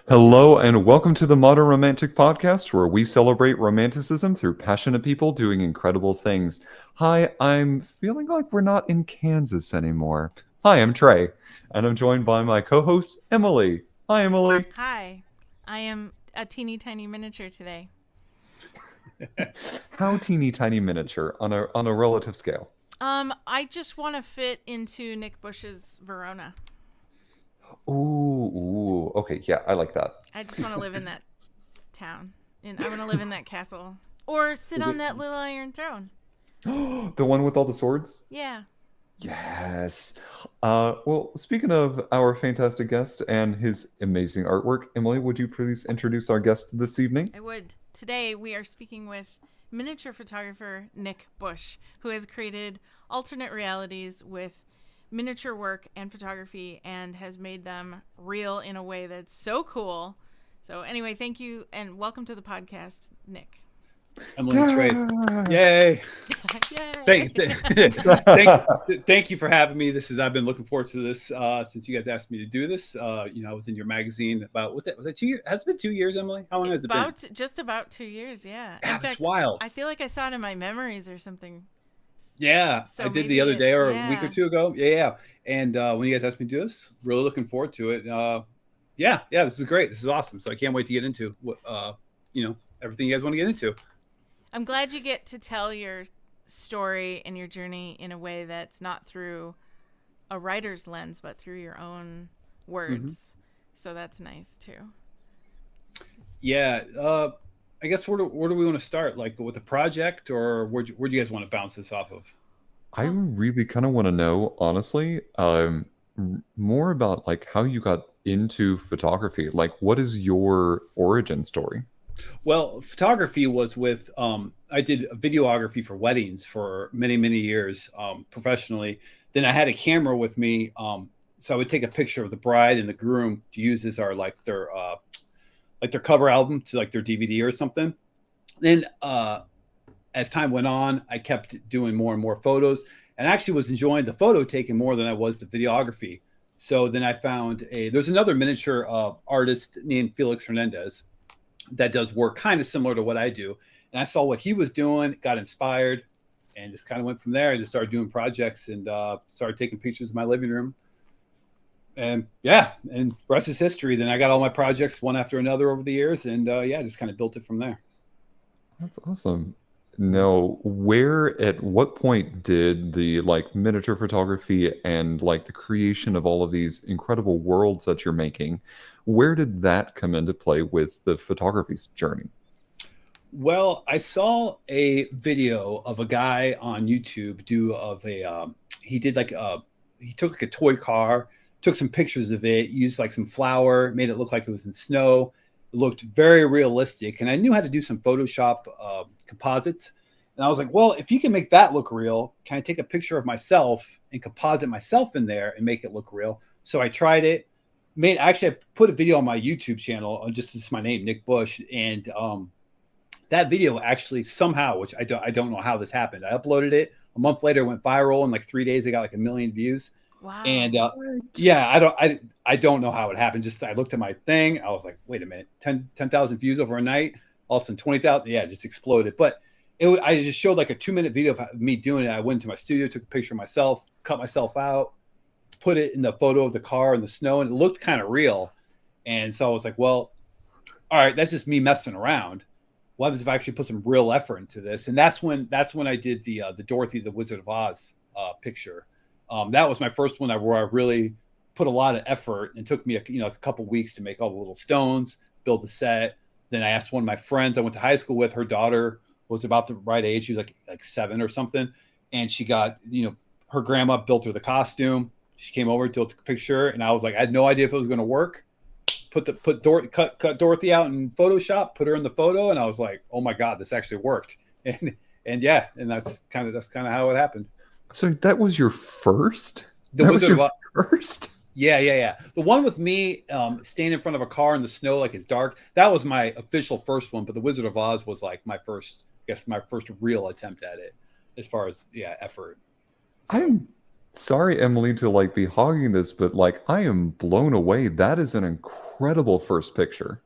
Hello and welcome to the Modern Romantic Podcast, where we celebrate romanticism through passionate people doing incredible things. Hi, I'm feeling like we're not in Kansas anymore. Hi, I'm Trey, and I'm joined by my co-host Emily. Hi, Emily. Hi, I am a teeny tiny miniature today. How teeny tiny miniature on a relative scale? I just want to fit into Nick Busch's Verona. Ooh, okay, yeah, I like that. I just want to live in that town, and I want to live in that castle, or sit Is on it? that little iron throne. The one with all the swords? Yeah, Yes. Well, speaking of our fantastic guest and his amazing artwork, Emily, would you please introduce our guest this evening? I would. Today we are speaking with miniature photographer Nick Busch, who has created alternate realities with miniature work and photography and has made them real in a way that's so cool. So, anyway, thank you and welcome to the podcast, Nick. Emily and Trey. Yeah. Yay! Yay! Thank you for having me. I've been looking forward to this since you guys asked me to do this. I was in your magazine about was that 2 years? Has it been 2 years, Emily? How long has it been? Just about 2 years, yeah. In Yeah, that's fact, wild. I feel like I saw it in my memories or something. Yeah, So I did maybe the other day or a week or yeah. two ago. Yeah. And when you guys asked me to do this, really looking forward to it. Yeah, this is great. This is awesome. So I can't wait to get into what everything you guys want to get into. I'm glad you get to tell your story and your journey in a way that's not through a writer's lens, but through your own Mm-hmm. words. So that's nice too. Yeah. I guess where do we want to start? Like with a project, or where do you guys want to bounce this off of? I Well, really kind of want to know, honestly, more about like how you got into photography. Like, what is your origin story? Well, photography was with I did videography for weddings for many years professionally. Then I had a camera with me, so I would take a picture of the bride and the groom to use as our like their cover album to like their DVD or something. Then as time went on, I kept doing more and more photos, and actually was enjoying the photo taking more than I was the videography. So then I found there's another miniature artist named Felix Hernandez that does work kind of similar to what I do. And I saw what he was doing, got inspired, and just kind of went from there. I just started doing projects and started taking pictures of my living room. And yeah, and the rest is history. Then I got all my projects one after another over the years, and just kind of built it from there. That's awesome. Now, where at what point did the like miniature photography and like the creation of all of these incredible worlds that you're making, where did that come into play with the photography's journey? Well, I saw a video of a guy on YouTube do of a he did like he took like a toy car, took some pictures of it, used like some flour, made it look like it was in snow. It looked very realistic, and I knew how to do some Photoshop composites. And I was like, well, if you can make that look real, can I take a picture of myself and composite myself in there and make it look real? So I tried it. I put a video on my YouTube channel on just as my name, Nick Busch, and that video actually somehow, which I don't know how this happened. I uploaded it a month later, it went viral in like 3 days. I got like 1 million views. wow. And yeah, I don't know how it happened. Just I looked at my thing. I was like, wait a minute, 10,000 views over a night. All of a sudden 20,000. Yeah, it just exploded. But I just showed like a 2-minute video of me doing it. I went to my studio, took a picture of myself, cut myself out, put it in the photo of the car in the snow, and it looked kind of real. And so I was like, well, all right, that's just me messing around. What happens if I actually put some real effort into this? And that's when I did the Dorothy the Wizard of Oz picture. That was my first one where I really put a lot of effort, and took me a couple weeks to make all the little stones, build the set. Then I asked one of my friends I went to high school with. Her daughter was about the right age. She was like 7 or something, and she got her grandma built her the costume. She came over, took a picture, and I was like, I had no idea if it was going to work. Cut Dorothy out in Photoshop, put her in the photo, and I was like, oh my god, this actually worked. And yeah, and that's kind of how it happened. So that was your first? The That was Wizard of your Oz. first? Yeah. The one with me standing in front of a car in the snow, like it's dark. That was my official first one. But the Wizard of Oz was like my first real attempt at it, as far as effort. So I'm sorry, Emily, to like be hogging this, but like I am blown away. That is an incredible first picture.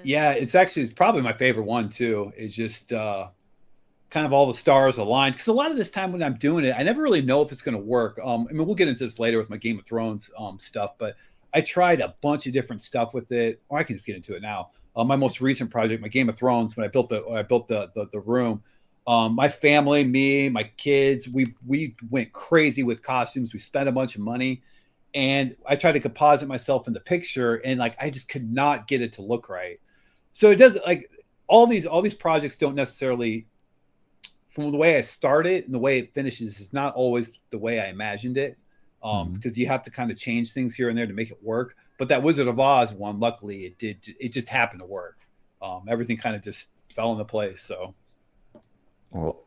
Yeah, it's probably my favorite one too. It's just kind of all the stars aligned, because a lot of this time when I'm doing it, I never really know if it's going to work. I mean, we'll get into this later with my Game of Thrones stuff, but I tried a bunch of different stuff with it, or I can just get into it now. My most recent project, my Game of Thrones, when I built the room, my family, me, my kids, we went crazy with costumes. We spent a bunch of money, and I tried to composite myself in the picture, and like I just could not get it to look right. So it doesn't, like, all these projects don't necessarily, from the way I started and the way it finishes, is not always the way I imagined it. Because you have to kind of change things here and there to make it work. But that Wizard of Oz one, luckily it did. It just happened to work. Everything kind of just fell into place. So, Well,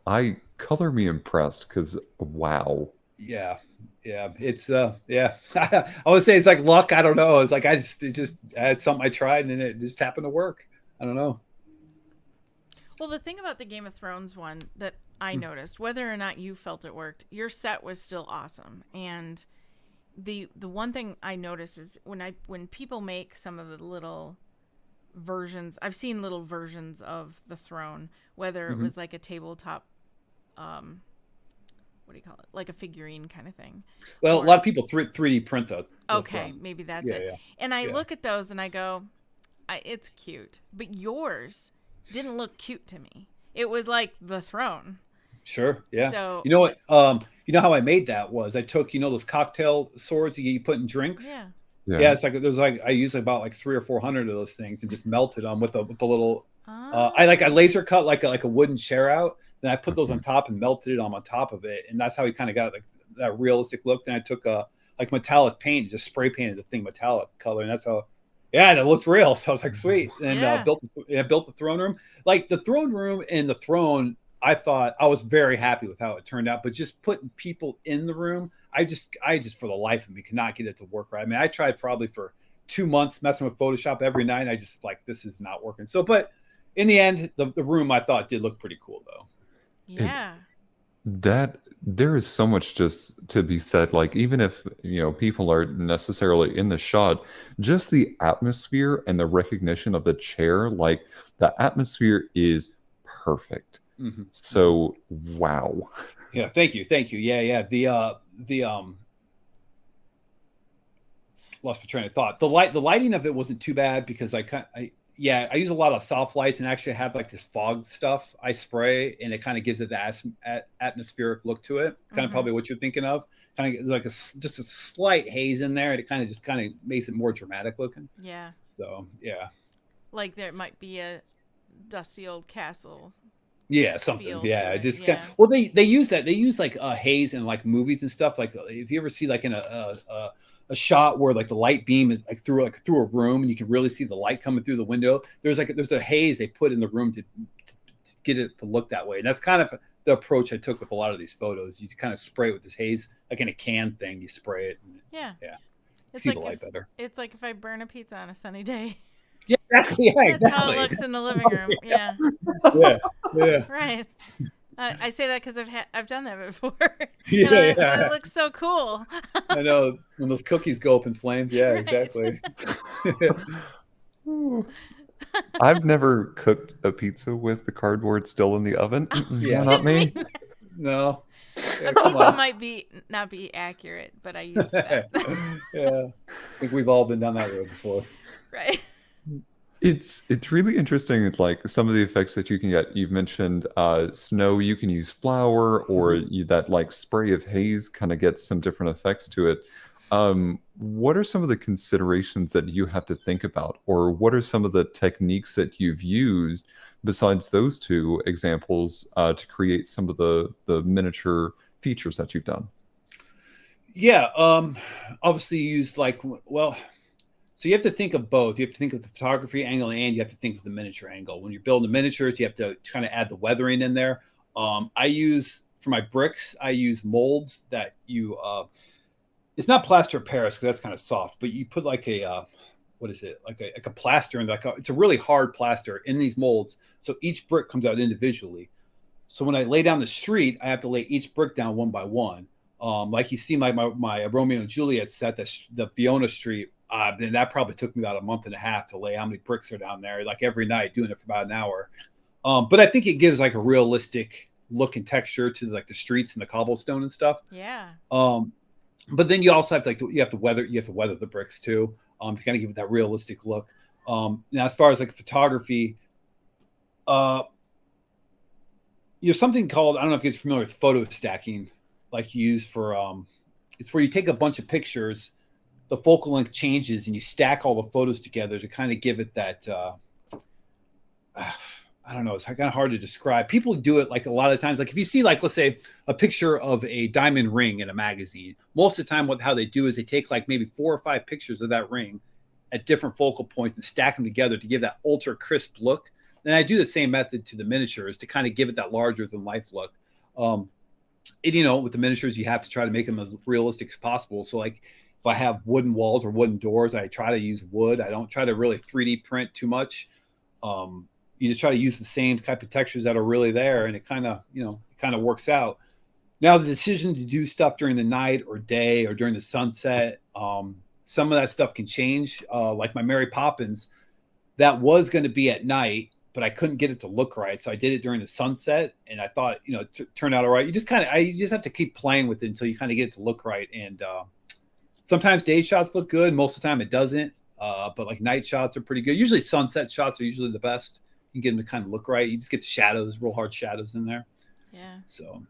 color me impressed, because wow. yeah, it's yeah. I would say it's like luck. I don't know. It's like it just had something I tried and it just happened to work. I don't know. Well, the thing about the Game of Thrones one that I noticed, whether or not you felt it worked, your set was still awesome. And the one thing I noticed is when people make some of the little versions, I've seen little versions of the throne, whether it was like a tabletop, what do you call it? Like a figurine kind of thing. Well, a lot of people 3D print the Okay, throne. maybe that's it. Yeah. And I look at those and I go, it's cute. But yours didn't look cute to me. It was like the throne. Sure. Yeah. So you know what? You know how I made that was I took, those cocktail swords you put in drinks. Yeah. It's like there's like I used about like 300 or 400 of those things and just melted them with the little. I laser cut like a wooden chair out. Then I put those on top and melted it on top of it, and that's how we kind of got like that realistic look. Then I took like metallic paint, just spray painted the thing metallic color, and that's how. Yeah, and it looked real. So I was like, sweet. And built the throne room. Like the throne room and the throne, I thought I was very happy with how it turned out. But just putting people in the room, I just for the life of me could not get it to work right. I mean, I tried probably for 2 months messing with Photoshop every night. I just like, this is not working. So, but in the end, the room I thought did look pretty cool though. Yeah. That there is so much just to be said, like even if people aren't necessarily in the shot, just the atmosphere and the recognition of the chair, like the atmosphere is perfect. So wow. Yeah, thank you. Yeah. The lost my train of thought. The lighting of it wasn't too bad because I use a lot of soft lights, and actually have like this fog stuff I spray, and it kind of gives it the atmospheric look to it. Kind of probably what you're thinking of. Kind of like just a slight haze in there, and it kind of makes it more dramatic looking. Yeah. So yeah. Like there might be a dusty old castle. Yeah, something. Yeah, just yeah. Well, they use that. They use like haze in like movies and stuff. Like if you ever see like in a shot where like the light beam is like through a room and you can really see the light coming through the window. There's a haze they put in the room to get it to look that way. And that's kind of the approach I took with a lot of these photos. You kind of spray it with this haze, like in a can thing. You spray it. And, yeah. It's see like the light better. It's like if I burn a pizza on a sunny day. Yeah, exactly. That's how it looks in the living room. Yeah. Yeah. Right. I say that because I've done that before. Yeah. It looks so cool. I know when those cookies go up in flames. Yeah, right. Exactly. I've never cooked a pizza with the cardboard still in the oven. Yeah, not me. No. Yeah, a pizza might not be accurate, but I use that. Yeah, I think we've all been down that road before. Right. It's really interesting, like some of the effects that you can get. You've mentioned snow. You can use flour, or that like spray of haze kind of gets some different effects to it. What are some of the considerations that you have to think about, or what are some of the techniques that you've used besides those two examples to create some of the miniature features that you've done? Yeah, obviously use so you have to think of both. You have to think of the photography angle, and you have to think of the miniature angle. When you're building the miniatures, you have to kind of add the weathering in there. I use, for my bricks, I use molds that it's not plaster of Paris because that's kind of soft, but you put like a, what is it? Like a plaster, and it's a really hard plaster in these molds. So each brick comes out individually. So when I lay down the street, I have to lay each brick down one by one. Like you see my Romeo and Juliet set, the Fiona Street, then that probably took me about a month and a half to lay how many bricks are down there, like every night, doing it for about an hour. But I think it gives like a realistic look and texture to like the streets and the cobblestone and stuff. Yeah. But then you also have to you have to weather the bricks too, to kind of give it that realistic look. Now as far as like photography, there's something called, I don't know if you're familiar with photo stacking, like you use for it's where you take a bunch of pictures, the focal length changes, and you stack all the photos together to kind of give it that I don't know, it's kind of hard to describe. People do it like a lot of times, like if you see like, let's say a picture of a diamond ring in a magazine, most of the time how they do is they take like maybe 4 or 5 pictures of that ring at different focal points and stack them together to give that ultra crisp look. And I do the same method to the miniatures to kind of give it that larger than life look. And, with the miniatures, you have to try to make them as realistic as possible. So like if I have wooden walls or wooden doors, I try to use wood. I don't try to really 3D print too much. You just try to use the same type of textures that are really there, and it kind of works out. Now the decision to do stuff during the night or day or during the sunset, some of that stuff can change. Like my Mary Poppins, that was going to be at night, but I couldn't get it to look right, so I did it during the sunset, and I thought it turned out all right. You just have to keep playing with it until you kind of get it to look right. And sometimes day shots look good, most of the time it doesn't. But like night shots are pretty good. Usually sunset shots are usually the best. You get them to kind of look right. You just get the shadows, real hard shadows in there. Yeah. So,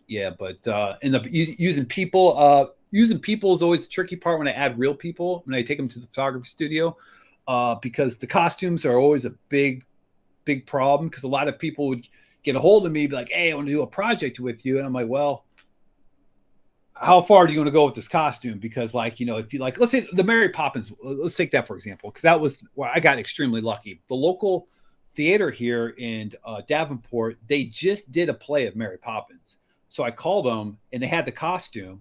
yeah, but using people is always the tricky part when I add real people, when I take them to the photography studio, because the costumes are always a big problem, because a lot of people would get a hold of me, be like, hey, I want to do a project with you. And I'm like, well, how far do you want to go with this costume? Because like, if you like, let's say the Mary Poppins, let's take that for example, because that was where I got extremely lucky. The local theater here in Davenport, they just did a play of Mary Poppins. So I called them and they had the costume,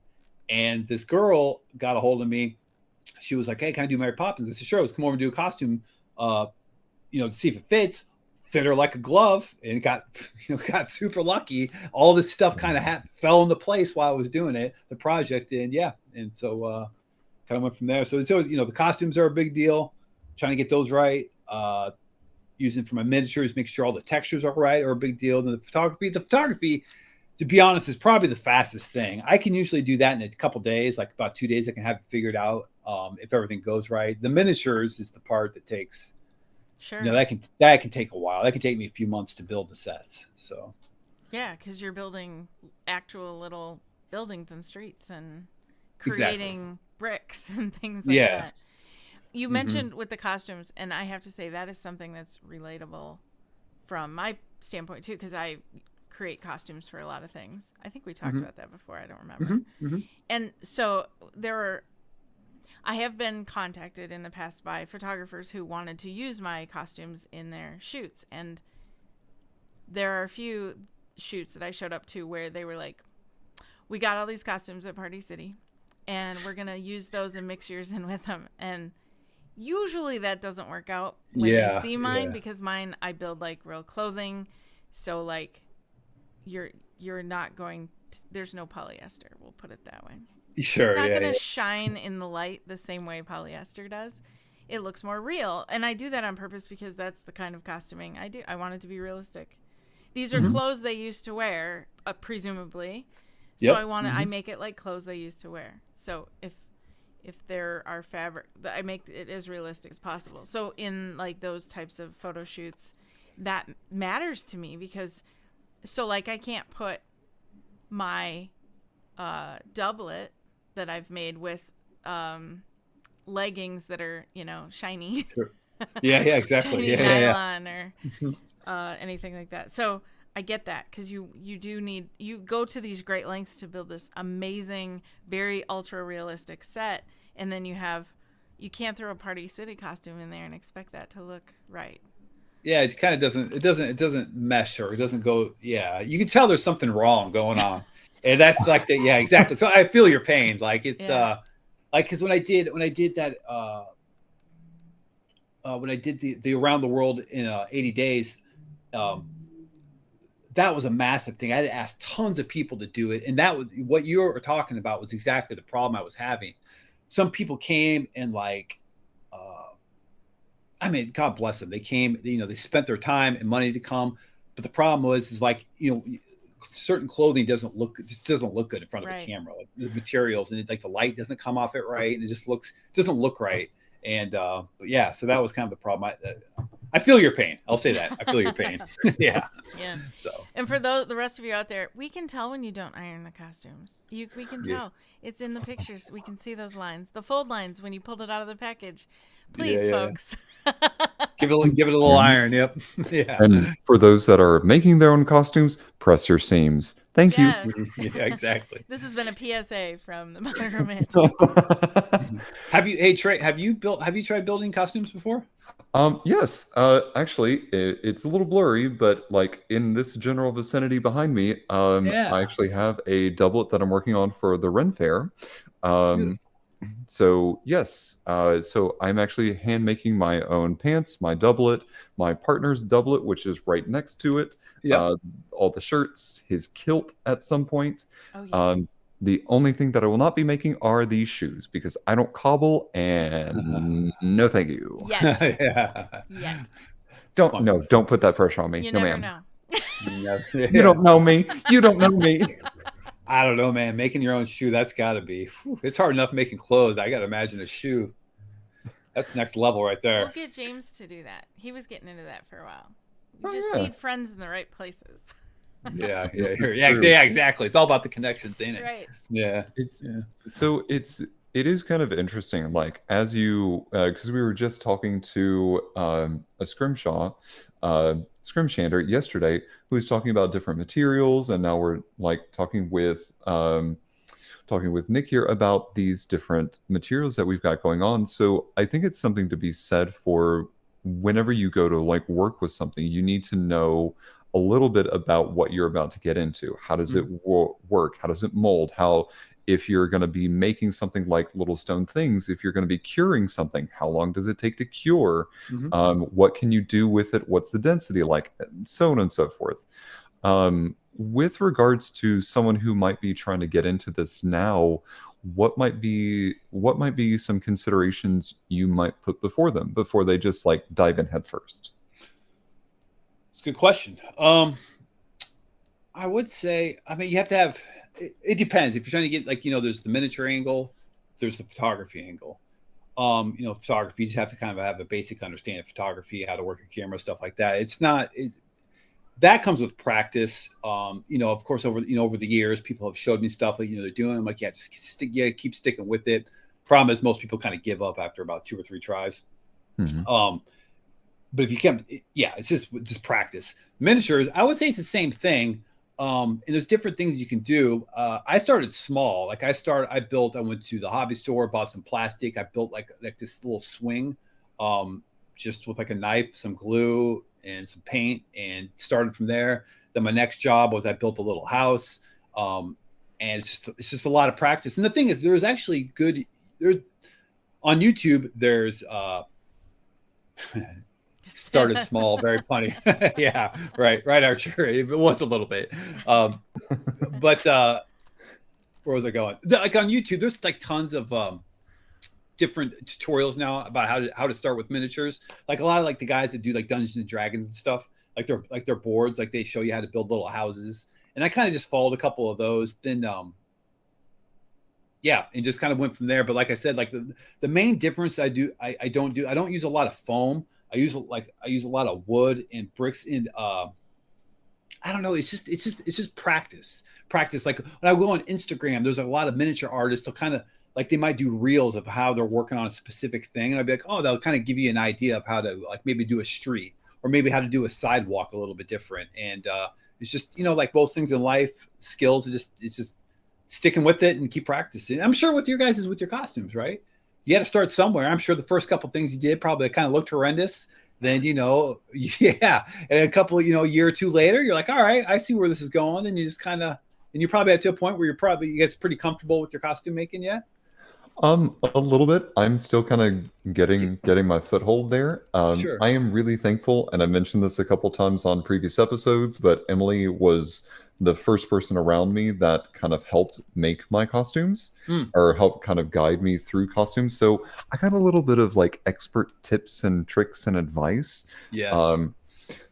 and this girl got a hold of me. She was like, hey, can I do Mary Poppins? I said, sure, let's come over and do a costume, to see if it fits. Fit her like a glove, and got super lucky. All this stuff kind of fell into place while I was doing it, the project, and so kind of went from there. So it's always, the costumes are a big deal, trying to get those right. Using for my miniatures, make sure all the textures are right, are a big deal. And the photography, to be honest, is probably the fastest thing. I can usually do that in a couple days, like about 2 days. I can have it figured out if everything goes right. The miniatures is the part that takes. Sure. That can take a while. That can take me a few months to build the sets. So. Yeah, because you're building actual little buildings and streets and creating bricks and things like that. You mentioned with the costumes, and I have to say that is something that's relatable from my standpoint too, because I create costumes for a lot of things. I think we talked about that before. I don't remember. And so I have been contacted in the past by photographers who wanted to use my costumes in their shoots. And there are a few shoots that I showed up to where they were like, we got all these costumes at Party City, and we're going to use those and mix yours in with them. And usually that doesn't work out when you see mine, because mine, I build like real clothing. So like you're not going to, there's no polyester. We'll put it that way. Sure, it's not going to shine in the light the same way polyester does. It looks more real, and I do that on purpose because that's the kind of costuming I do. I want it to be realistic. These are clothes they used to wear, presumably. So I want to. I make it like clothes they used to wear. So if there are fabric, I make it as realistic as possible. So in like those types of photo shoots, that matters to me because, so like I can't put my doublet that I've made with leggings that are, shiny. Sure. Yeah, exactly. Shiny nylon or anything like that. So I get that, because you go to these great lengths to build this amazing, very ultra realistic set, and then you can't throw a Party City costume in there and expect that to look right. Yeah, it kind of doesn't mesh, or it doesn't go. Yeah, you can tell there's something wrong going on. And that's like the, yeah, exactly. So I feel your pain. Like it's like, cause when I did that, when I did the around the world in 80 days, that was a massive thing. I had to ask tons of people to do it. And that was what you were talking about, was exactly the problem I was having. some people came and like, I mean, God bless them. They came, they spent their time and money to come. But the problem is like, certain clothing doesn't look good in front of a camera. Like the materials, and it's like the light doesn't come off it right, and it just doesn't look right. And but yeah, so that was kind of the problem. I feel your pain. I'll say that. I feel your pain. Yeah. Yeah. So. And for the rest of you out there, we can tell when you don't iron the costumes. We can tell. Yeah. It's in the pictures. We can see those lines, the fold lines when you pulled it out of the package. Please, folks. Give it a little iron. Yep. Yeah. And for those that are making their own costumes, press your seams. Thank you. Yeah, exactly. This has been a PSA from the Modern Romantic. Hey Trey, have you tried building costumes before? Yes. Actually, it's a little blurry, but like in this general vicinity behind me, I actually have a doublet that I'm working on for the Ren Fair. So yes, so I'm actually hand making my own pants, my doublet, my partner's doublet, which is right next to it. Yeah. All the shirts, his kilt at some point. Oh, yeah. The only thing that I will not be making are these shoes because I don't cobble, and no, thank you. Yet. Yet. Don't put that pressure on me. You no, never ma'am. know. You don't know me. You don't know me. I don't know, man. Making your own shoe, that's got to be. It's hard enough making clothes. I got to imagine a shoe. That's next level right there. We'll get James to do that. He was getting into that for a while. You just need friends in the right places. Yeah, exactly. It's all about the connections, ain't it? Right. Yeah. So it is kind of interesting. Like as you, because we were just talking to a scrimshander yesterday who was talking about different materials, and now we're like talking with Nick here about these different materials that we've got going on. So I think it's something to be said for whenever you go to like work with something, you need to know a little bit about what you're about to get into. How does it work? How does it mold? How, if you're going to be making something like little stone things, if you're going to be curing something, how long does it take to cure? What can you do with it? What's the density like? So on and so forth. With regards to someone who might be trying to get into this now, what might be some considerations you might put before them before they just like dive in head first? It's a good question. I would say, I mean, you have to have, it depends. If you're trying to get like, there's the miniature angle, there's the photography angle. Photography, you just have to kind of have a basic understanding of photography, how to work a camera, stuff like that. That comes with practice. Of course, over the years, people have showed me stuff like, they're doing. I'm like, keep sticking with it. Problem is most people kind of give up after about 2 or 3 tries. But if you can't, it's just practice. Miniatures, I would say it's the same thing. And there's different things you can do. I started small. Like I went to the hobby store, bought some plastic. I built like this little swing, just with like a knife, some glue and some paint, and started from there. Then my next job was I built a little house. And it's just a lot of practice. And the thing is, there's actually on YouTube, there's, started small, very funny. Yeah, right, Archer. It was a little bit, but where was I going? Like on YouTube, there's like tons of different tutorials now about how to start with miniatures. Like a lot of like the guys that do like Dungeons and Dragons and stuff, like their boards, like they show you how to build little houses. And I kind of just followed a couple of those. Then and just kind of went from there. But like I said, like the main difference I don't use a lot of foam. I use a lot of wood and bricks, and I don't know. It's just practice. Like when I go on Instagram, there's a lot of miniature artists. They'll kind of like, they might do reels of how they're working on a specific thing. And I'd be like, oh, they'll kind of give you an idea of how to like maybe do a street, or maybe how to do a sidewalk a little bit different. And it's just, like most things in life, skills, it's just sticking with it and keep practicing. I'm sure with your guys is with your costumes, right? You had to start somewhere. I'm sure the first couple things you did probably kind of looked horrendous. Then, and a couple, a year or two later, you're like, all right, I see where this is going. And you just kind of, and you're probably at to a point where you guys pretty comfortable with your costume making yet? A little bit. I'm still kind of getting my foothold there. Sure. I am really thankful, and I mentioned this a couple times on previous episodes, but Emily was the first person around me that kind of helped make my costumes Mm. or help kind of guide me through costumes. So I got a little bit of like expert tips and tricks and advice. Yes. Um,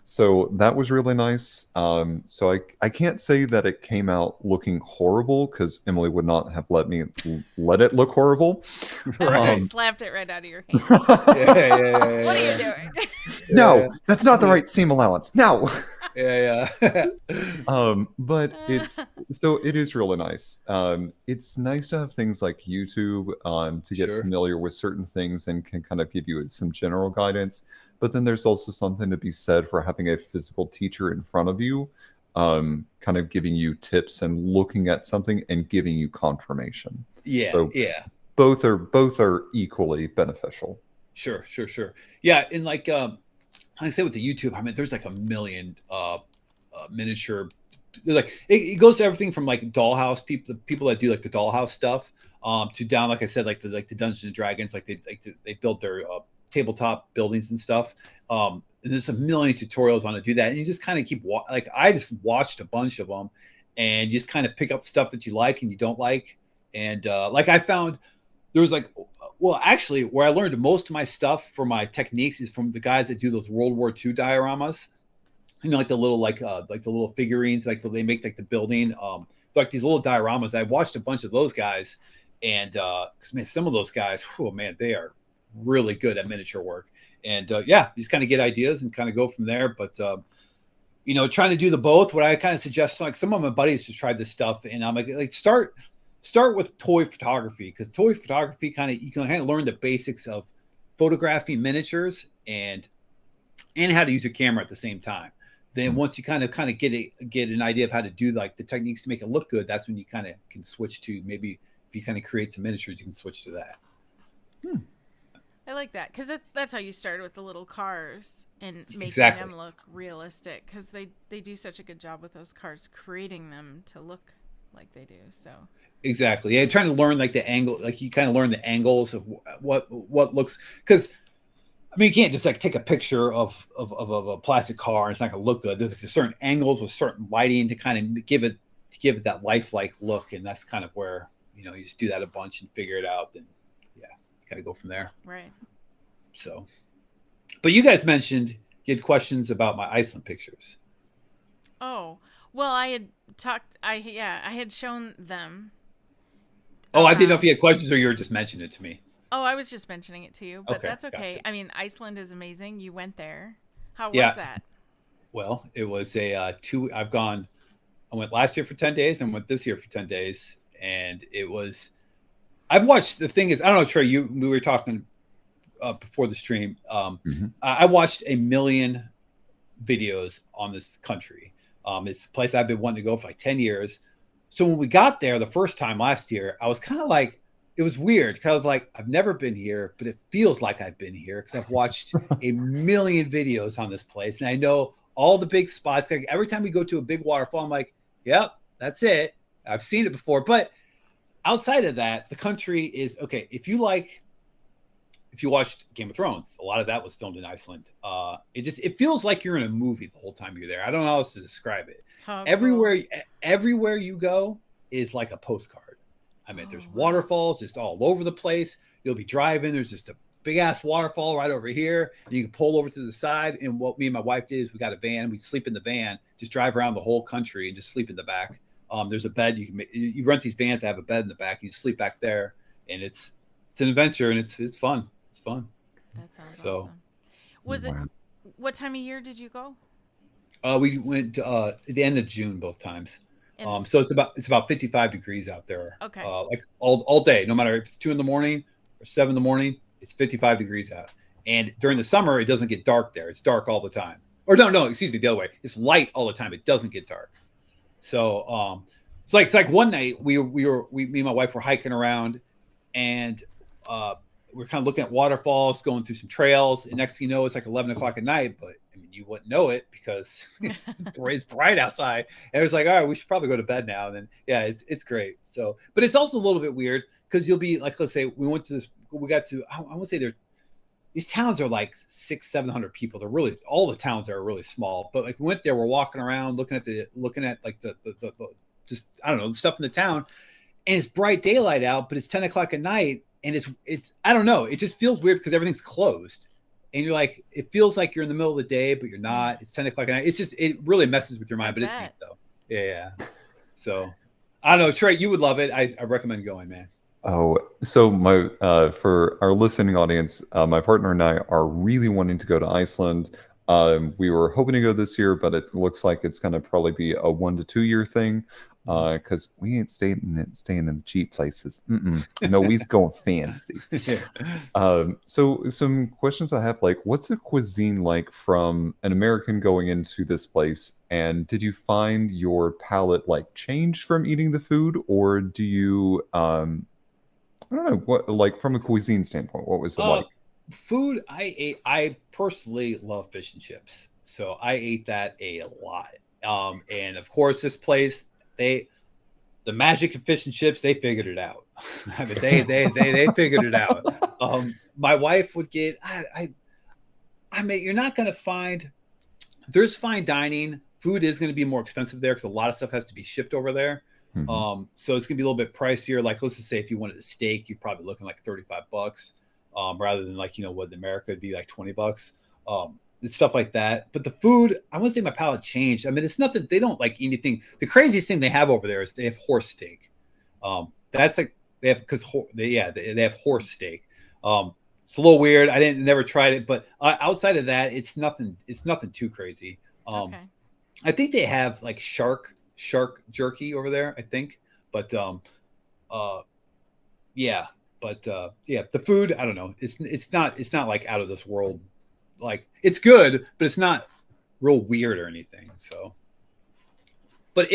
so that was really nice. So I can't say that it came out looking horrible because Emily would not have let me let it look horrible. I would have Um, slapped it right out of your hand. What are you doing? No, that's not the right seam allowance. No. Yeah, yeah. But it is really nice. It's nice to have things like YouTube to get Sure. familiar with certain things and can kind of give you some general guidance. But then there's also something to be said for having a physical teacher in front of you, kind of giving you tips and looking at something and giving you confirmation. Yeah, So yeah. both are equally beneficial. Sure. Yeah, and like I said with the YouTube, I mean, there's like a million miniature. Like it goes to everything from like dollhouse people, the people that do like the dollhouse stuff, to down, like I said, like the Dungeons and Dragons, they build their tabletop buildings and stuff. And there's a million tutorials on how to do that, and you just kind of keep like I just watched a bunch of them, and just kind of pick out stuff that you like and you don't like, and like I found there was like, well, actually, where I learned most of my stuff for my techniques is from the guys that do those World War II dioramas. You know, like the little like the little figurines, like they make like the building, like these little dioramas. I watched a bunch of those guys, and because man, some of those guys, oh man, they are really good at miniature work. And yeah, you just kind of get ideas and kind of go from there. But you know, trying to do the both. What I kind of suggest, like some of my buddies to try this stuff, and I'm like start with toy photography, because toy photography you can kind of learn the basics of photographing miniatures and how to use a camera at the same time. Then once you kind of get an idea of how to do like the techniques to make it look good, that's when you kind of can switch to, maybe if you kind of create some miniatures, you can switch to that. I like that, because that's how you started with the little cars and making them look realistic, because they do such a good job with those cars, creating them to look like they do. So exactly, yeah, trying to learn like the angle, like you kind of learn the angles of what looks, because I mean, you can't just like take a picture of a plastic car and it's not gonna look good. There's like certain angles with certain lighting to kind of give it that lifelike look, and that's kind of where, you know, you just do that a bunch and figure it out. Then yeah, you kind of go from there. Right. So, but you guys mentioned you had questions about my Iceland pictures. Oh, well, I had shown them. Oh, I didn't know if you had questions or you were just mentioning it to me. Oh, I was just mentioning it to you, but okay, that's okay. gotcha. I mean, Iceland is amazing. You went there. How was that? Well, it was I went last year for 10 days and went this year for 10 days. And I've watched, the thing is, I don't know, Trey, we were talking before the stream. I watched a million videos on this country. It's a place I've been wanting to go for like 10 years. So when we got there the first time last year, I was kind of like, it was weird, because I was like, I've never been here, but it feels like I've been here because I've watched a million videos on this place. And I know all the big spots. Like every time we go to a big waterfall, I'm like, yep, that's it. I've seen it before. But outside of that, the country is okay. If you watched Game of Thrones, a lot of that was filmed in Iceland. It feels like you're in a movie the whole time you're there. I don't know how else to describe it. Oh, Everywhere you go is like a postcard. I mean, there's waterfalls just all over the place. You'll be driving. There's just a big ass waterfall right over here. And you can pull over to the side. And what me and my wife did is we got a van. We sleep in the van, just drive around the whole country and just sleep in the back. There's a bed. You rent these vans that have a bed in the back. You sleep back there, and it's an adventure, and it's fun. It's fun. That sounds awesome. Was it? What time of year did you go? We went at the end of June both times. So it's about 55 degrees out there. Okay. Like all day, no matter if it's 2 a.m. or 7 a.m, it's 55 degrees out. And during the summer, it doesn't get dark there. It's dark all the time. Or no, excuse me, the other way. It's light all the time. It doesn't get dark. So it's like one night me and my wife were hiking around, and we're kind of looking at waterfalls, going through some trails. And next thing you know, it's like 11 o'clock at night, but I mean, you wouldn't know it because it's bright outside. And it was like, all right, we should probably go to bed now. And then, yeah, it's great. So, but it's also a little bit weird because you'll be like, let's say we got to, I want to say these towns are like 600-700 people. They're really, all the towns there are really small. But like we went there, we're walking around looking at like the just, I don't know, the stuff in the town, and it's bright daylight out, but it's 10 o'clock at night, and it's I don't know, it just feels weird because everything's closed, and you're like, it feels like you're in the middle of the day, but you're not. It's 10 o'clock at night. It's just, it really messes with your mind, but it's neat though. Yeah. So I don't know, Trey, you would love it. I recommend going, man. Oh, so my for our listening audience, my partner and I are really wanting to go to Iceland. We were hoping to go this year, but it looks like it's going to probably be a 1 to 2 year thing, because we ain't staying in the cheap places. No, we's going fancy. So some questions I have, like, what's a cuisine like from an American going into this place? And did you find your palate like changed from eating the food, or do you I don't know, what, like, from a cuisine standpoint, what was it like? Food I ate. I personally love fish and chips, so I ate that a lot. And of course, this place, the magic of fish and chips, they figured it out. I mean, they figured it out. My wife would get. I mean, you're not gonna find. There's fine dining. Food is going to be more expensive there because a lot of stuff has to be shipped over there. So it's gonna be a little bit pricier. Like, let's just say if you wanted a steak, you're probably looking like $35, rather than, like, what in America would be like $20. It's stuff like that. But the food, I wouldn't say my palate changed. I mean, it's nothing. They don't like anything. The craziest thing they have over there is they have horse steak. That's like they have, because they have horse steak. It's a little weird. I never tried it, but outside of that, it's nothing. It's nothing too crazy. Okay. I think they have like shark jerky over there, I think. But yeah, the food, I don't know. It's not like out of this world. Like, it's good, but it's not real weird or anything. So, but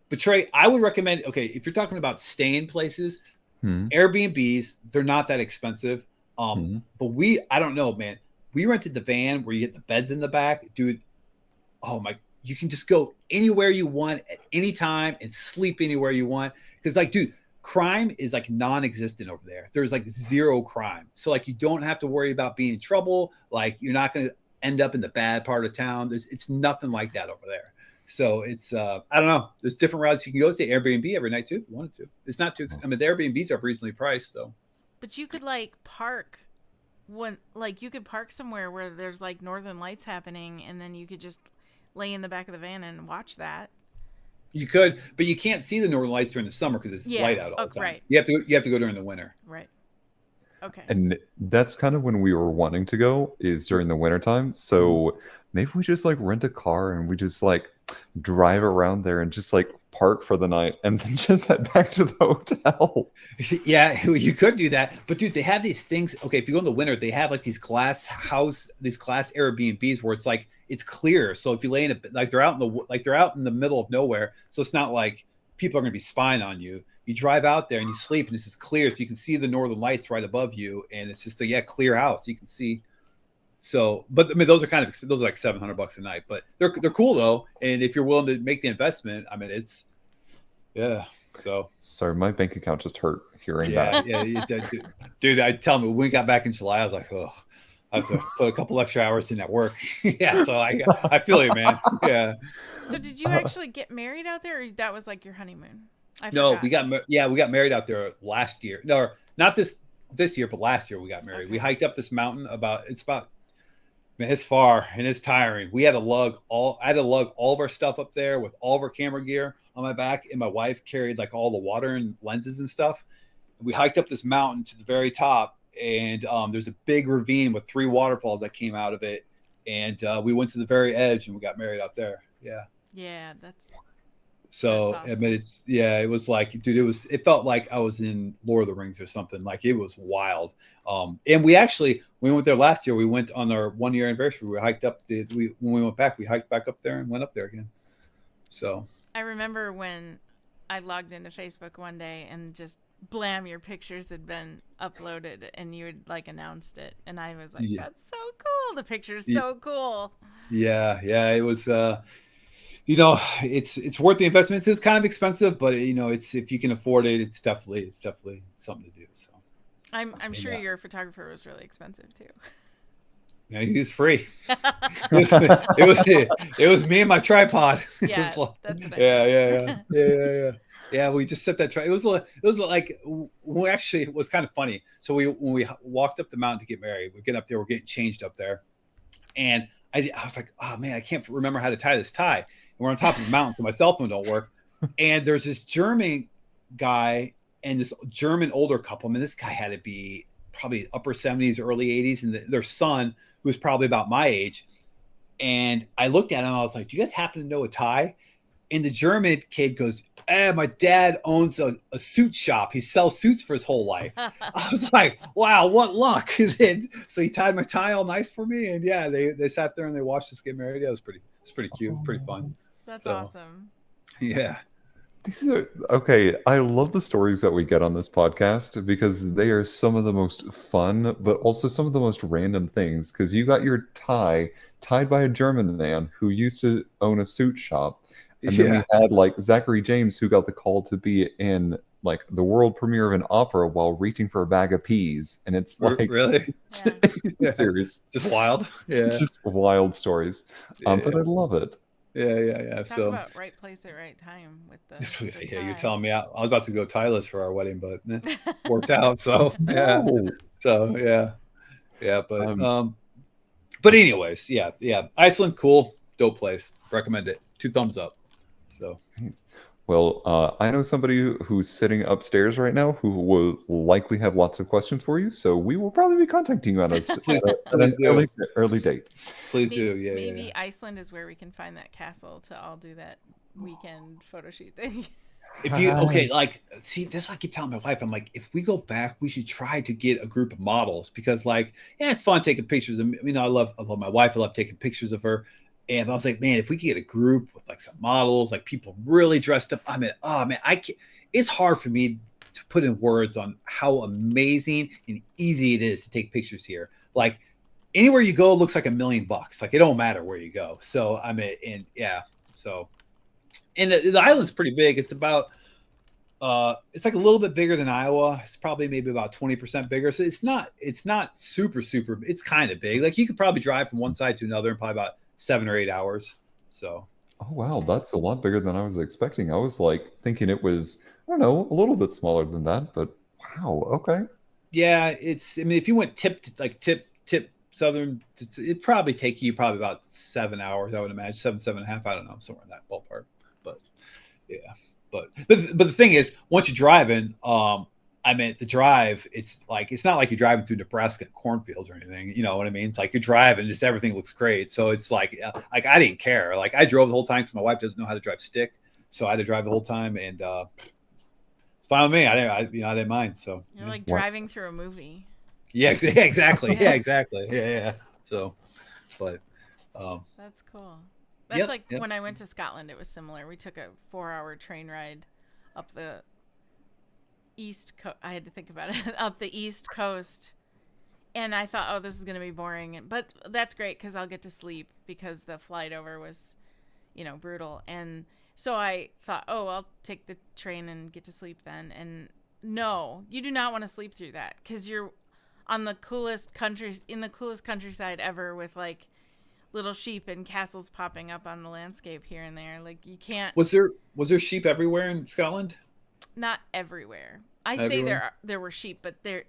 but Trey, I would recommend, okay, if you're talking about staying places, Airbnbs, they're not that expensive. But I don't know, man. We rented the van where you get the beds in the back, dude. Oh my, you can just go anywhere you want at any time and sleep anywhere you want. Because, like, dude, crime is like non-existent over there. There's like zero crime. So, like, you don't have to worry about being in trouble. Like, you're not going to end up in the bad part of town. It's nothing like that over there. So it's, I don't know. There's different routes you can go. Stay Airbnb every night too, if you wanted to. It's not too, I mean, the Airbnbs are reasonably priced. So, but you could like park you could park somewhere where there's like Northern Lights happening, and then you could just lay in the back of the van and watch that. You could, but you can't see the Northern Lights during the summer because it's light out all the time. Right. You have to go during the winter. Right. Okay. And that's kind of when we were wanting to go, is during the wintertime. So maybe we just like rent a car and we just like drive around there and just like park for the night and then just head back to the hotel. Yeah, you could do that. But dude, they have these things. Okay, if you go in the winter, they have like these glass Airbnbs where it's like, it's clear. So if you lay in it, like they're out in the middle of nowhere. So it's not like people are going to be spying on you. You drive out there and you sleep, and it's just clear, so you can see the Northern Lights right above you, and it's just a clear house. You can see. So, but I mean, those are like $700 a night, but they're cool though. And if you're willing to make the investment, I mean, it's So sorry, my bank account just hurt hearing that. Dude, I tell me, when we got back in July, I was like, oh, I have to put a couple extra hours in at work. So I feel you, man. Yeah. So did you actually get married out there, or that was like your honeymoon? No, we got married out there last year. No, not this year, but last year we got married. Okay. We hiked up this mountain man, it's far and it's tiring. I had to lug all of our stuff up there with all of our camera gear on my back, and my wife carried like all the water and lenses and stuff. We hiked up this mountain to the very top, and there's a big ravine with 3 waterfalls that came out of it, and we went to the very edge and we got married out there. Yeah, that's awesome. I mean, it was like, dude, it felt like I was in Lord of the Rings or something. Like, it was wild. And we went there last year. We went on our 1-year anniversary. We hiked up when we went back, we hiked back up there and went up there again. So I remember when I logged into Facebook one day and just blam, your pictures had been uploaded and you had like announced it, and I was like, that's so cool. The picture's so cool. Yeah, it was it's worth the investment. It's kind of expensive, but it's, if you can afford it, it's definitely something to do. So I'm sure Yeah. your photographer was really expensive too. Yeah, he was free. It was me and my tripod. It Yeah, was like, that's what I yeah. meant. Yeah, we just set that tripod. It was like we actually, it was kind of funny. So when we walked up the mountain to get married, we get up there, we're getting changed up there, and I was like, oh man, I can't remember how to tie this tie. And we're on top of the mountain, so my cell phone don't work. And there's this German guy and this German older couple. I mean, this guy had to be probably upper 70s, early 80s, and their son, who was probably about my age. And I looked at him, I was like, do you guys happen to know a tie? And the German kid goes, my dad owns a suit shop. He sells suits for his whole life. I was like, wow, what luck. And so he tied my tie all nice for me. And yeah, they sat there and they watched us get married. Yeah, it's pretty cute, pretty fun. That's awesome. Yeah. These are okay. I love the stories that we get on this podcast because they are some of the most fun, but also some of the most random things. Because you got your tie tied by a German man who used to own a suit shop. And then we had like Zachary James, who got the call to be in like the world premiere of an opera while reaching for a bag of peas. And it's like really serious, just wild, just wild stories. But I love it. Yeah. Talk about right place at right time with the yeah. You're telling me I was about to go tieless for our wedding, but worked out. So yeah, so yeah. But anyways, yeah. Iceland, cool, dope place. Recommend it. 2 thumbs up. So. Well, I know somebody who's sitting upstairs right now who will likely have lots of questions for you. So we will probably be contacting you on an early date. Please do. Yeah. Maybe Iceland is where we can find that castle to all do that weekend photo shoot thing. If you see, that's why I keep telling my wife. I'm like, if we go back, we should try to get a group of models because, like, yeah, it's fun taking pictures. I love my wife. I love taking pictures of her. And I was like, man, if we could get a group with like some models, like people really dressed up. I mean, oh man, it's hard for me to put in words on how amazing and easy it is to take pictures here. Like anywhere you go, it looks like $1 million. Like it don't matter where you go. So I mean, and the island's pretty big. It's about, it's like a little bit bigger than Iowa. It's probably maybe about 20% bigger. So it's not super, it's kind of big. Like you could probably drive from one side to another in probably about 7 or 8 hours. So. Oh wow, that's a lot bigger than I was expecting. I was like thinking it was, I don't know, a little bit smaller than that, but wow, okay. Yeah, if you went tip southern, it'd probably take you about 7 hours, I would imagine, 7.5. I don't know, somewhere in that ballpark. But yeah, but the thing is, once you're driving, the drive, it's not like you're driving through Nebraska cornfields or anything. You know what I mean? It's like you're driving, just everything looks great. So it's like I didn't care. Like I drove the whole time because my wife doesn't know how to drive stick, so I had to drive the whole time, and it's fine with me. I didn't mind. So you're like driving through a movie. Yeah, exactly. Yeah, exactly. Yeah. So, but that's cool. That's when I went to Scotland, it was similar. We took a 4-hour train ride up the east coast. I had to think about it. Up the east coast, and I thought, oh, this is gonna be boring, but that's great because I'll get to sleep because the flight over was brutal. And so I thought, oh, I'll take the train and get to sleep then. And no, you do not want to sleep through that because you're on the coolest countryside ever with like little sheep and castles popping up on the landscape here and there. Like you can't. Was there sheep everywhere in Scotland? Not everywhere. Say there were sheep, but there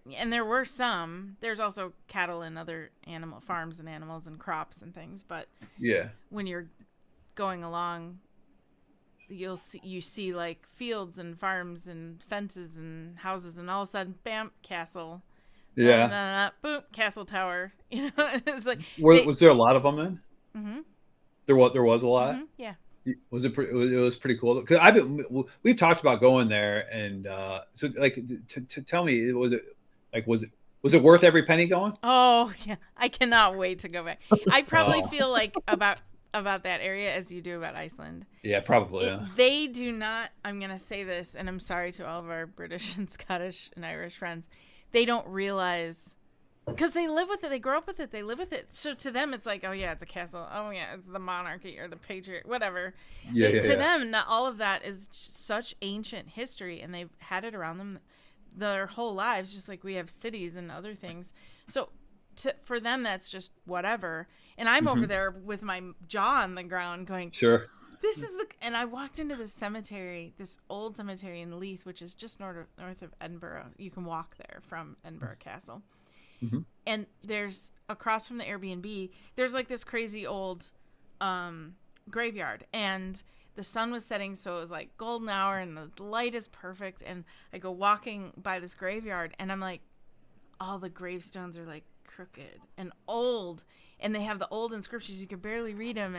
were some. There's also cattle and other animal farms and animals and crops and things. But yeah, when you're going along, you see like fields and farms and fences and houses, and all of a sudden, bam, castle. Yeah. Boom, castle tower. It's like. Was there a lot of them then? Mm-hmm. There was a lot. Mm-hmm, yeah. Was it? It was pretty cool because we've talked about going there, and so like to tell me, was it worth every penny going? Oh yeah, I cannot wait to go back. I probably feel like about that area as you do about Iceland. Yeah, probably. They do not. I'm gonna say this, and I'm sorry to all of our British and Scottish and Irish friends. They don't realize. Because they live with it. They grow up with it. They live with it. So to them, it's like, oh, yeah, it's a castle. Oh, yeah, it's the monarchy or the patriot, whatever. To them, not all of that is such ancient history, and they've had it around them their whole lives, just like we have cities and other things. So for them, that's just whatever. And I'm over there with my jaw on the ground going, Sure. this is and I walked into this cemetery, this old cemetery in Leith, which is just north of Edinburgh. You can walk there from Edinburgh Castle. And there's across from the Airbnb, there's like this crazy old graveyard, and the sun was setting, so it was like golden hour and the light is perfect. And I go walking by this graveyard, and I'm like, all the gravestones are like crooked and old, and they have the old inscriptions, you can barely read them,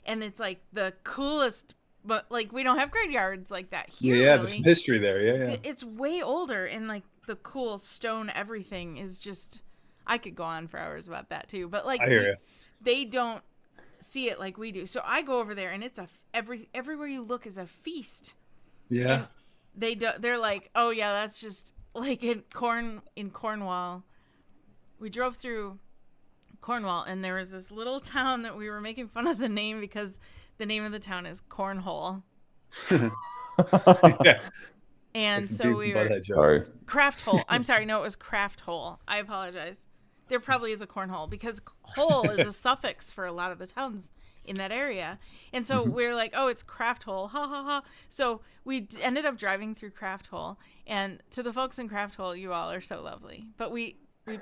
and it's like the coolest, but like we don't have graveyards like that here. Yeah, really. there's some history there. Yeah. It's way older, and like the cool stone everything is just, I could go on for hours about that too, but like I hear you. they don't see it like we do. So I go over there, and it's everywhere you look is a feast. Yeah. And they're like, oh yeah, that's just like in Cornwall. We drove through Cornwall, and there was this little town that we were making fun of the name because the name of the town is Cornhole. Yeah. And That's so we were Sorry. Craft Hole. I'm sorry, no, it was Craft Hole. I apologize. There probably is a cornhole because hole is a suffix for a lot of the towns in that area. And so we're like, oh, it's Craft Hole. Ha ha ha. So we ended up driving through Craft Hole, and to the folks in Craft Hole, you all are so lovely. But we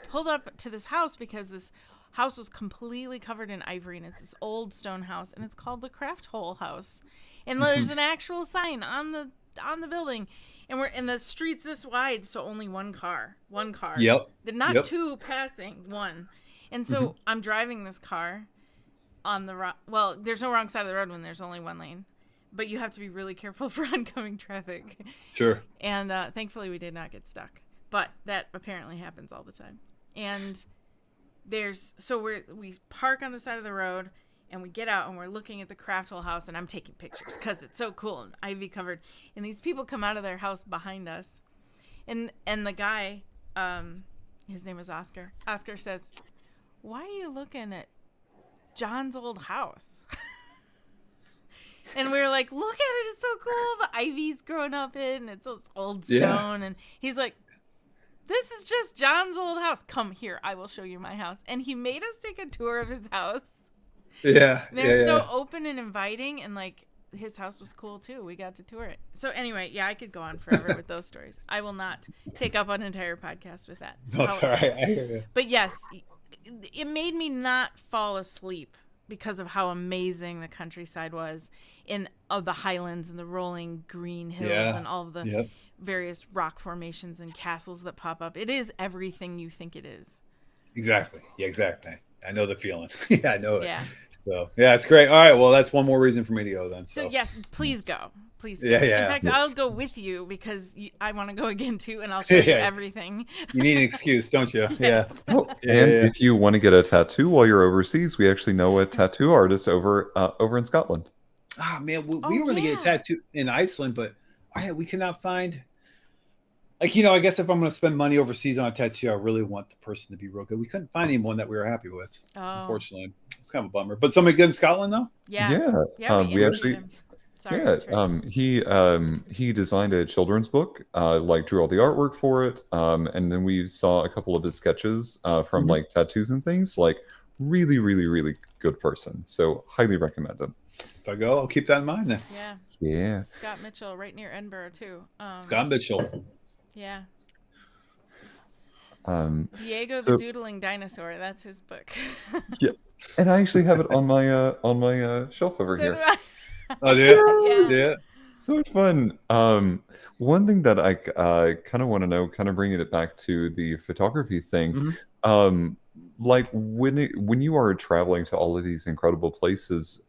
pulled up to this house because this house was completely covered in ivory, and it's this old stone house, and it's called the Craft Hole House. And there's an actual sign on the building. And we're in the streets this wide, so only one car. Yep. Not two passing, one. And so I'm driving this car on the well, there's no wrong side of the road when there's only one lane, but you have to be really careful for oncoming traffic. Sure. And thankfully we did not get stuck, but that apparently happens all the time. And we park on the side of the road, and we get out, and we're looking at the Craft Hole house, and I'm taking pictures because it's so cool and ivy covered. And these people come out of their house behind us, and the guy, his name is Oscar. Oscar says, "Why are you looking at John's old house?" And we were like, "Look at it! It's so cool. The ivy's growing up in. It's this old stone." Yeah. And he's like, "This is just John's old house. Come here, I will show you my house." And he made us take a tour of his house. Yeah. They're so open and inviting, and like his house was cool too. We got to tour it. So anyway, yeah, I could go on forever with those stories. I will not take up an entire podcast with that. No, sorry. I hear you. But yes, it made me not fall asleep because of how amazing the countryside was of the highlands and the rolling green hills and all of the various rock formations and castles that pop up. It is everything you think it is. Exactly. Yeah, exactly. I know the feeling. Yeah, I know it. Yeah. So yeah, it's great. All right, well, that's one more reason for me to go then. So yes, please go. Please go. Yeah. In fact, I'll go with you because I want to go again too, and I'll show you everything. You need an excuse, don't you? Yes. Yeah. Oh, and if you want to get a tattoo while you're overseas, we actually know a tattoo artist over in Scotland. Ah, man, we were going to get a tattoo in Iceland, but we cannot find. Like, I guess if I'm going to spend money overseas on a tattoo, I really want the person to be real good. We couldn't find anyone that we were happy with, unfortunately. It's kind of a bummer. But somebody good in Scotland, though? Yeah. We actually. Sorry, he designed a children's book, drew all the artwork for it, and then we saw a couple of his sketches from like tattoos and things. Like, really, really, really good person. So highly recommend him. If I go, I'll keep that in mind then. Yeah. Scott Mitchell, right near Edinburgh too. Scott Mitchell. Yeah. Diego the Doodling Dinosaur. That's his book. Yeah, and I actually have it on my shelf over here. Oh, yeah. So much fun. One thing that I kind of want to know, kind of bringing it back to the photography thing, like when you are traveling to all of these incredible places,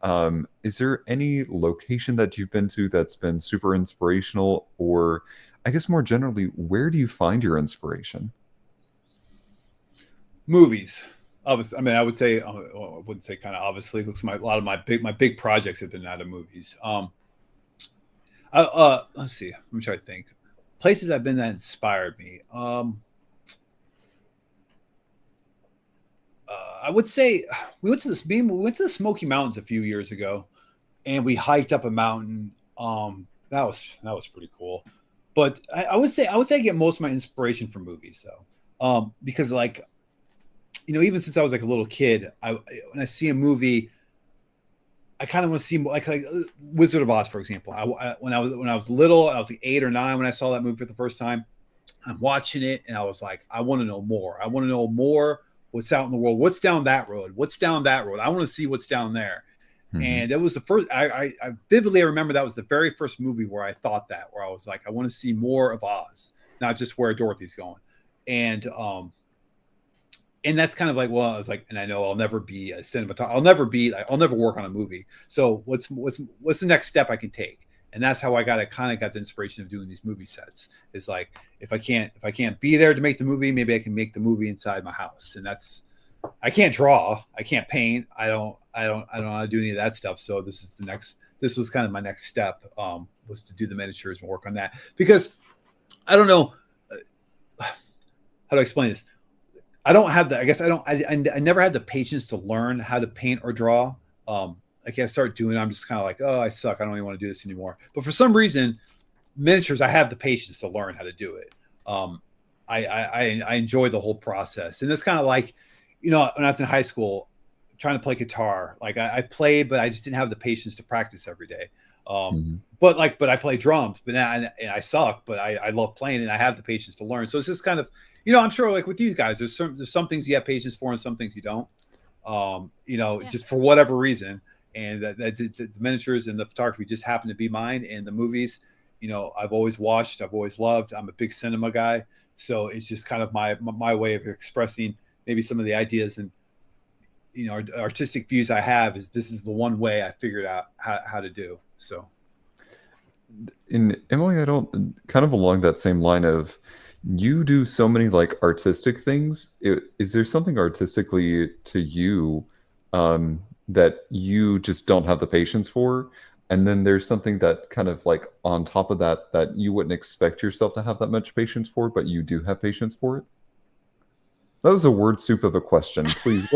is there any location that you've been to that's been super inspirational, or I guess more generally, where do you find your inspiration? Movies. Obviously, I mean, I would say, I wouldn't say kind of obviously, because a lot of my big projects have been out of movies. Let's see. Let me try to think. Places I've been that inspired me. I would say we went to the Smoky Mountains a few years ago, and we hiked up a mountain. That was pretty cool. But I would say I get most of my inspiration from movies though, because like, even since I was like a little kid, when I see a movie, I kind of want to see like Wizard of Oz, for example. When I was little, I was like 8 or 9 when I saw that movie for the first time. I'm watching it and I was like, I want to know more. I want to know more. What's out in the world? What's down that road? What's down that road? I want to see what's down there. And it was the first. I vividly remember that was the very first movie where I thought that, where I was like, I want to see more of Oz, not just where Dorothy's going. And that's kind of like, well, I was like, and I know I'll never be a cinematographer. I'll never work on a movie. So what's the next step I can take? And that's how I got the inspiration of doing these movie sets. Is like, if I can't be there to make the movie, maybe I can make the movie inside my house. And I can't draw, I can't paint, I don't know how to do any of that stuff. So this was kind of my next step, was to do the miniatures and work on that, because I don't know how to explain this. I never had the patience to learn how to paint or draw. Like I start doing it, I'm just kind of like, oh, I suck, I don't even want to do this anymore. But for some reason, miniatures, I have the patience to learn how to do it. I enjoy the whole process. And it's kind of like, when I was in high school trying to play guitar, like I played, but I just didn't have the patience to practice every day. But I play drums, but now, and I suck, but I love playing and I have the patience to learn. So it's just kind of, I'm sure like with you guys, there's some things you have patience for and some things you don't, just for whatever reason. And the miniatures and the photography just happen to be mine. And the movies, I've always watched, I've always loved. I'm a big cinema guy. So it's just kind of my way of expressing maybe some of the ideas and, artistic views I have. This is the one way I figured out how to do. So. In Emily, I don't, kind of along that same line of, you do so many like artistic things. Is there something artistically to you that you just don't have the patience for? And then there's something that kind of like on top of that you wouldn't expect yourself to have that much patience for, but you do have patience for it? That was a word soup of a question. Please,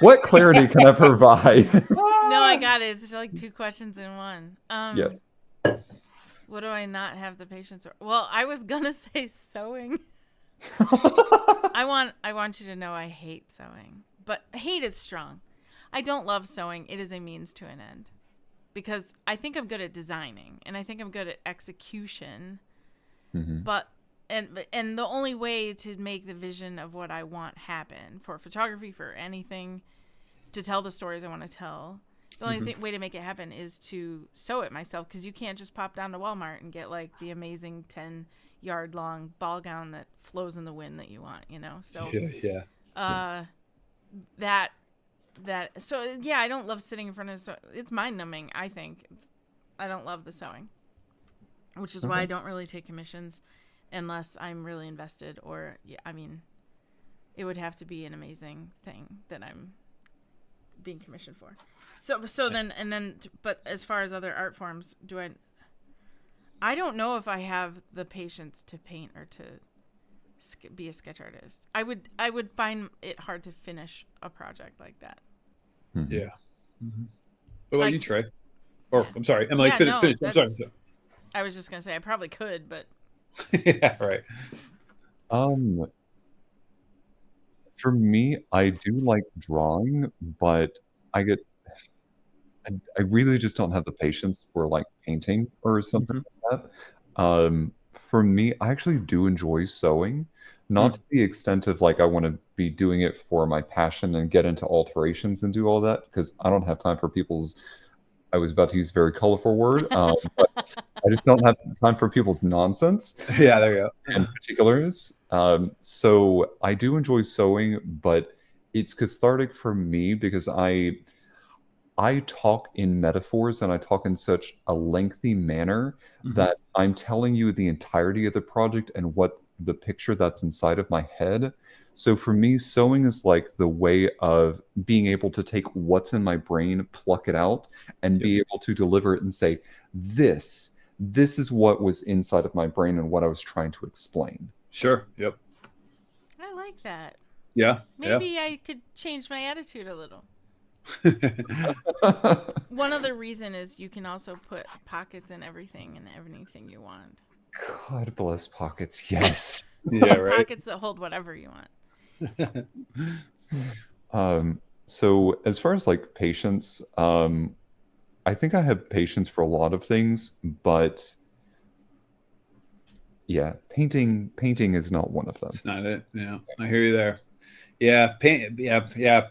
what clarity can I provide? No, I got it. It's like 2 questions in one. Yes. What do I not have the patience for? Well, I was gonna say sewing. I want you to know I hate sewing, but hate is strong. I don't love sewing. It is a means to an end, because I think I'm good at designing and I think I'm good at execution, but and the only way to make the vision of what I want happen for photography, for anything, to tell the stories I want to tell, the only way to make it happen is to sew it myself, because you can't just pop down to Walmart and get like the amazing 10-yard long ball gown that flows in the wind that you want, so I don't love sitting in front of it's mind numbing. I think I don't love the sewing, which is why I don't really take commissions unless I'm really invested, or it would have to be an amazing thing that I'm being commissioned for. But as far as other art forms, I don't know if I have the patience to paint or to be a sketch artist. I would find it hard to finish a project like that. Yeah. What about you, Trey? Or I'm sorry, Emily, finish. I'm sorry. I was just gonna say I probably could, but yeah, right. For me, I do like drawing, but I really just don't have the patience for like painting or something like that. For me, I actually do enjoy sewing, not to the extent of like I want to be doing it for my passion and get into alterations and do all that, because I don't have time for people's. I was about to use a very colorful word, but I just don't have time for people's nonsense. Yeah, there you go. And particulars. So I do enjoy sewing, but it's cathartic for me because I talk in metaphors and I talk in such a lengthy manner that I'm telling you the entirety of the project and what the picture that's inside of my head. So for me, sewing is like the way of being able to take what's in my brain, pluck it out, and be able to deliver it and say, this is what was inside of my brain and what I was trying to explain. Sure. Yep. I like that. Yeah. Maybe I could change my attitude a little. One other reason is you can also put pockets in everything and anything you want. God bless pockets. Yes. Yeah, right. Pockets that hold whatever you want. So as far as like patience, I think I have patience for a lot of things, but yeah, painting is not one of them. It's not it. Yeah, I hear you there. Yeah, paint. Yeah, yeah.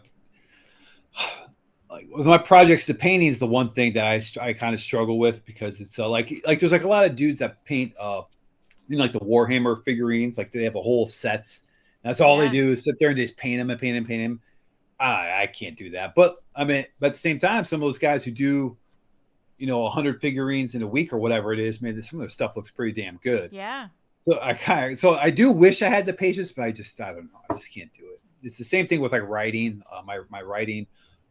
Like with my projects, the painting is the one thing that I kind of struggle with because it's like there's like a lot of dudes that paint like the Warhammer figurines, like they have the whole sets. And that's all they Yeah. do is sit there and just paint them and paint them, paint them. I can't do that. But I mean, but at the same time, some of those guys who do, 100 figurines in a week or whatever it is, man, some of their stuff looks pretty damn good. Yeah. So I do wish I had the patience, but I don't know. I just can't do it. It's the same thing with like writing. My writing.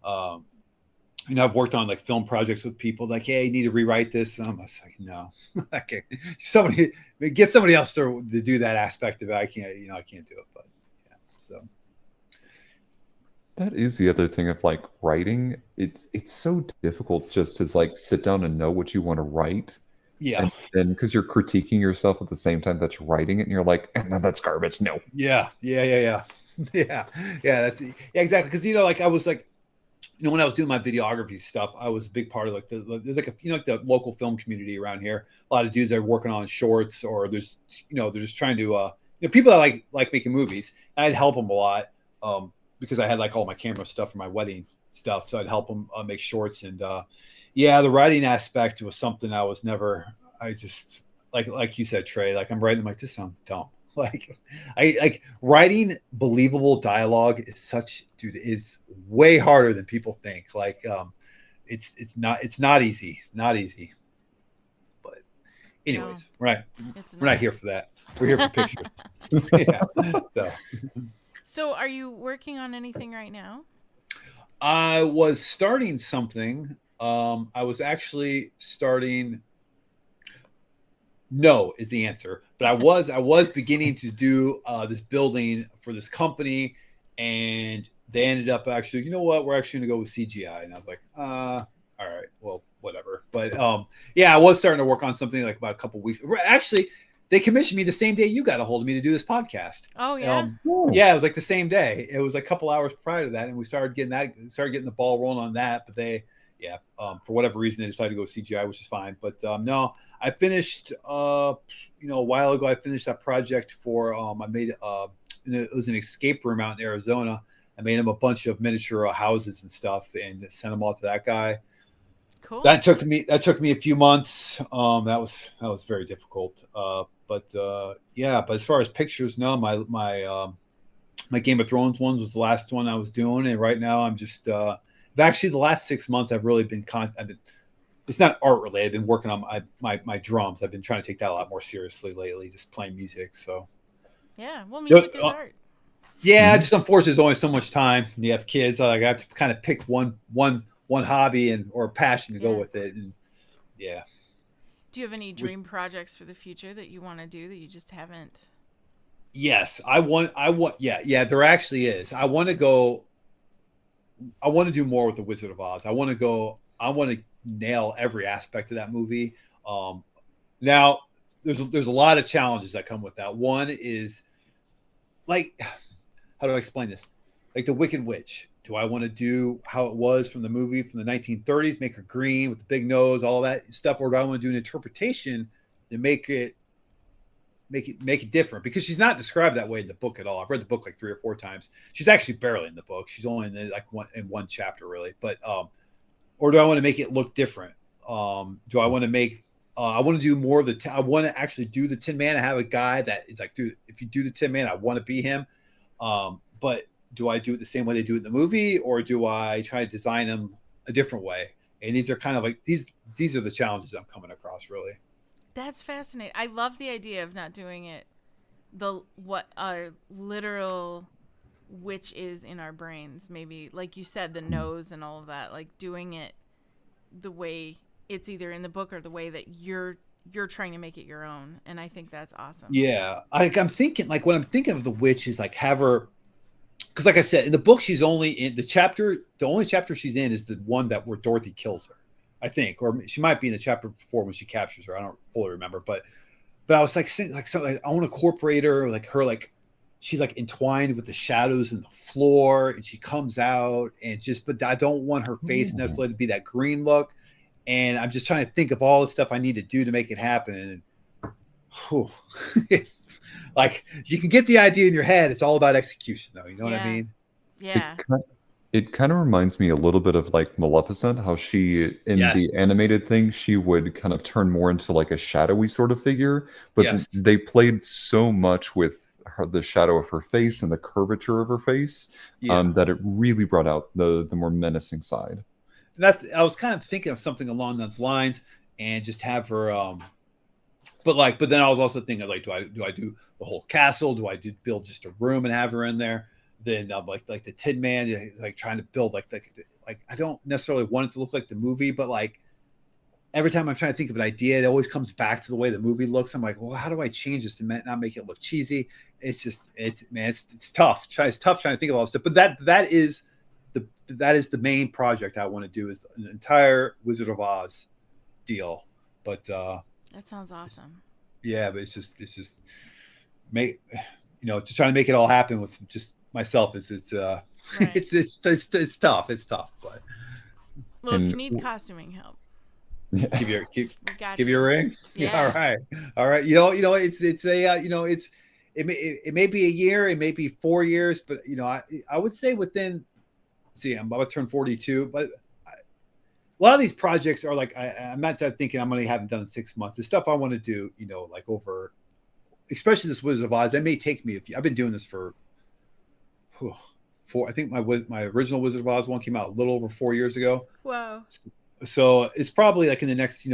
I've worked on like film projects with people like, hey, you need to rewrite this. And I'm just like, no, okay. Get somebody else to do that aspect of it. I can't do it. But yeah, so. That is the other thing of like writing. It's so difficult just to like sit down and know what you want to write. Yeah. And then because you're critiquing yourself at the same time that you're writing it, and you're like, no, that's garbage. No. Yeah. Yeah. That's exactly. Because like I was like, when I was doing my videography stuff, I was a big part of like there's like like the local film community around here. A lot of dudes that are working on shorts, or there's they're just trying to people that like making movies. And I'd help them a lot because I had like all my camera stuff for my wedding stuff, so I'd help them make shorts. And the writing aspect was something I was never. I just like you said, Trey. Like I'm writing, I'm like, this sounds dumb. Like I writing believable dialogue is way harder than people think. Like it's not easy. Not easy. But anyways, No, we're not here for that. We're here for pictures. Yeah. So are you working on anything right now? I was starting something. I was actually starting. No is the answer, but I was beginning to do this building for this company, and they ended up actually, you know what, we're actually gonna go with CGI, and I was like, all right, well, whatever. But I was starting to work on something like about a couple weeks. Actually, they commissioned me the same day you got a hold of me to do this podcast. Oh yeah. Yeah, it was like the same day. It was like a couple hours prior to that, and we started getting the ball rolling on that. But for whatever reason, they decided to go CGI, which is fine. But no, I finished a while ago. I finished that project for I made it was an escape room out in Arizona. I made him a bunch of miniature houses and stuff, and sent them all to that guy. Cool. That took me a few months. That was very difficult. But as far as pictures, no, my Game of Thrones one was the last one I was doing, and right now I'm just actually the last 6 months I've really been it's not art related. I've been working on my drums. I've been trying to take that a lot more seriously lately, just playing music. So yeah, well, music is art. Yeah, just unfortunately there's only so much time. You have kids, like I have to kind of pick one hobby or passion to go with it. And yeah. Do you have any dream projects for the future that you want to do that you just haven't? Yes, I want. Yeah, there actually is. I want to do more with the Wizard of Oz. I want to nail every aspect of that movie. Now there's a lot of challenges that come with that. One is like, how do I explain this? Like the Wicked Witch. Do I want to do how it was from the movie from the 1930s, make her green with the big nose, all that stuff, or do I want to do an interpretation to make it different? Because she's not described that way in the book at all. I've read the book like 3 or 4 times. She's actually barely in the book. She's only in one chapter really. But or do I want to make it look different? Do I want to make I want to do more of I want to actually do the Tin Man. I have a guy that is like, dude, if you do the Tin Man, I want to be him. But do I do it the same way they do it in the movie, or do I try to design them a different way? And these are kind of like these are the challenges I'm coming across really. That's fascinating. I love the idea of not doing it what a literal witch is in our brains. Maybe like you said, the nose and all of that, like doing it the way it's either in the book or the way that you're trying to make it your own. And I think that's awesome. Yeah. I'm thinking like when I'm thinking of the witch is like have her, because like I said, in the book, she's only in the only chapter she's in is the one where Dorothy kills her, I think, or she might be in the chapter before when she captures her. I don't fully remember, but but I was like saying like something like, I want to incorporate her, like her, like she's like entwined with the shadows in the floor, and she comes out and just, but I don't want her face Ooh. necessarily to be that green look. And I'm just trying to think of all the stuff I need to do to make it happen. And whew, it's like you can get the idea in your head. It's all about execution, though. You know what I Yeah. mean? Yeah. It kind of reminds me a little bit of like Maleficent, how she in Yes. the animated thing she would kind of turn more into like a shadowy sort of figure, but Yes. they played so much with her, the shadow of her face and the curvature of her face, Yeah. that it really brought out the more menacing side. And that's, I was kind of thinking of something along those lines, and just have her. But then I was also thinking like, do I do the whole castle? Do I build just a room and have her in there? Then like the Tin Man, he's like trying to build like I don't necessarily want it to look like the movie, but like every time I'm trying to think of an idea, it always comes back to the way the movie looks. I'm like, well, how do I change this to not make it look cheesy? It's just, it's tough. It's tough trying to think of all this stuff. But that is the main project I want to do, is an entire Wizard of Oz deal. But That sounds awesome. yeah, but it's just make, just trying to make it all happen with just myself it's Right. it's tough. It's tough, but Well, if you And need costuming help, give your we got give you. you a ring. Yeah. All right. It's a it may be a year, it may be 4 years, but I would say within. See, I'm about to turn 42, but a lot of these projects are like, I'm not thinking I'm going to have them done in 6 months. The stuff I want to do, like over, especially this Wizard of Oz, that may take me. I've been doing this for four. I think my original Wizard of Oz one came out a little over 4 years ago. Wow. So it's probably like in the next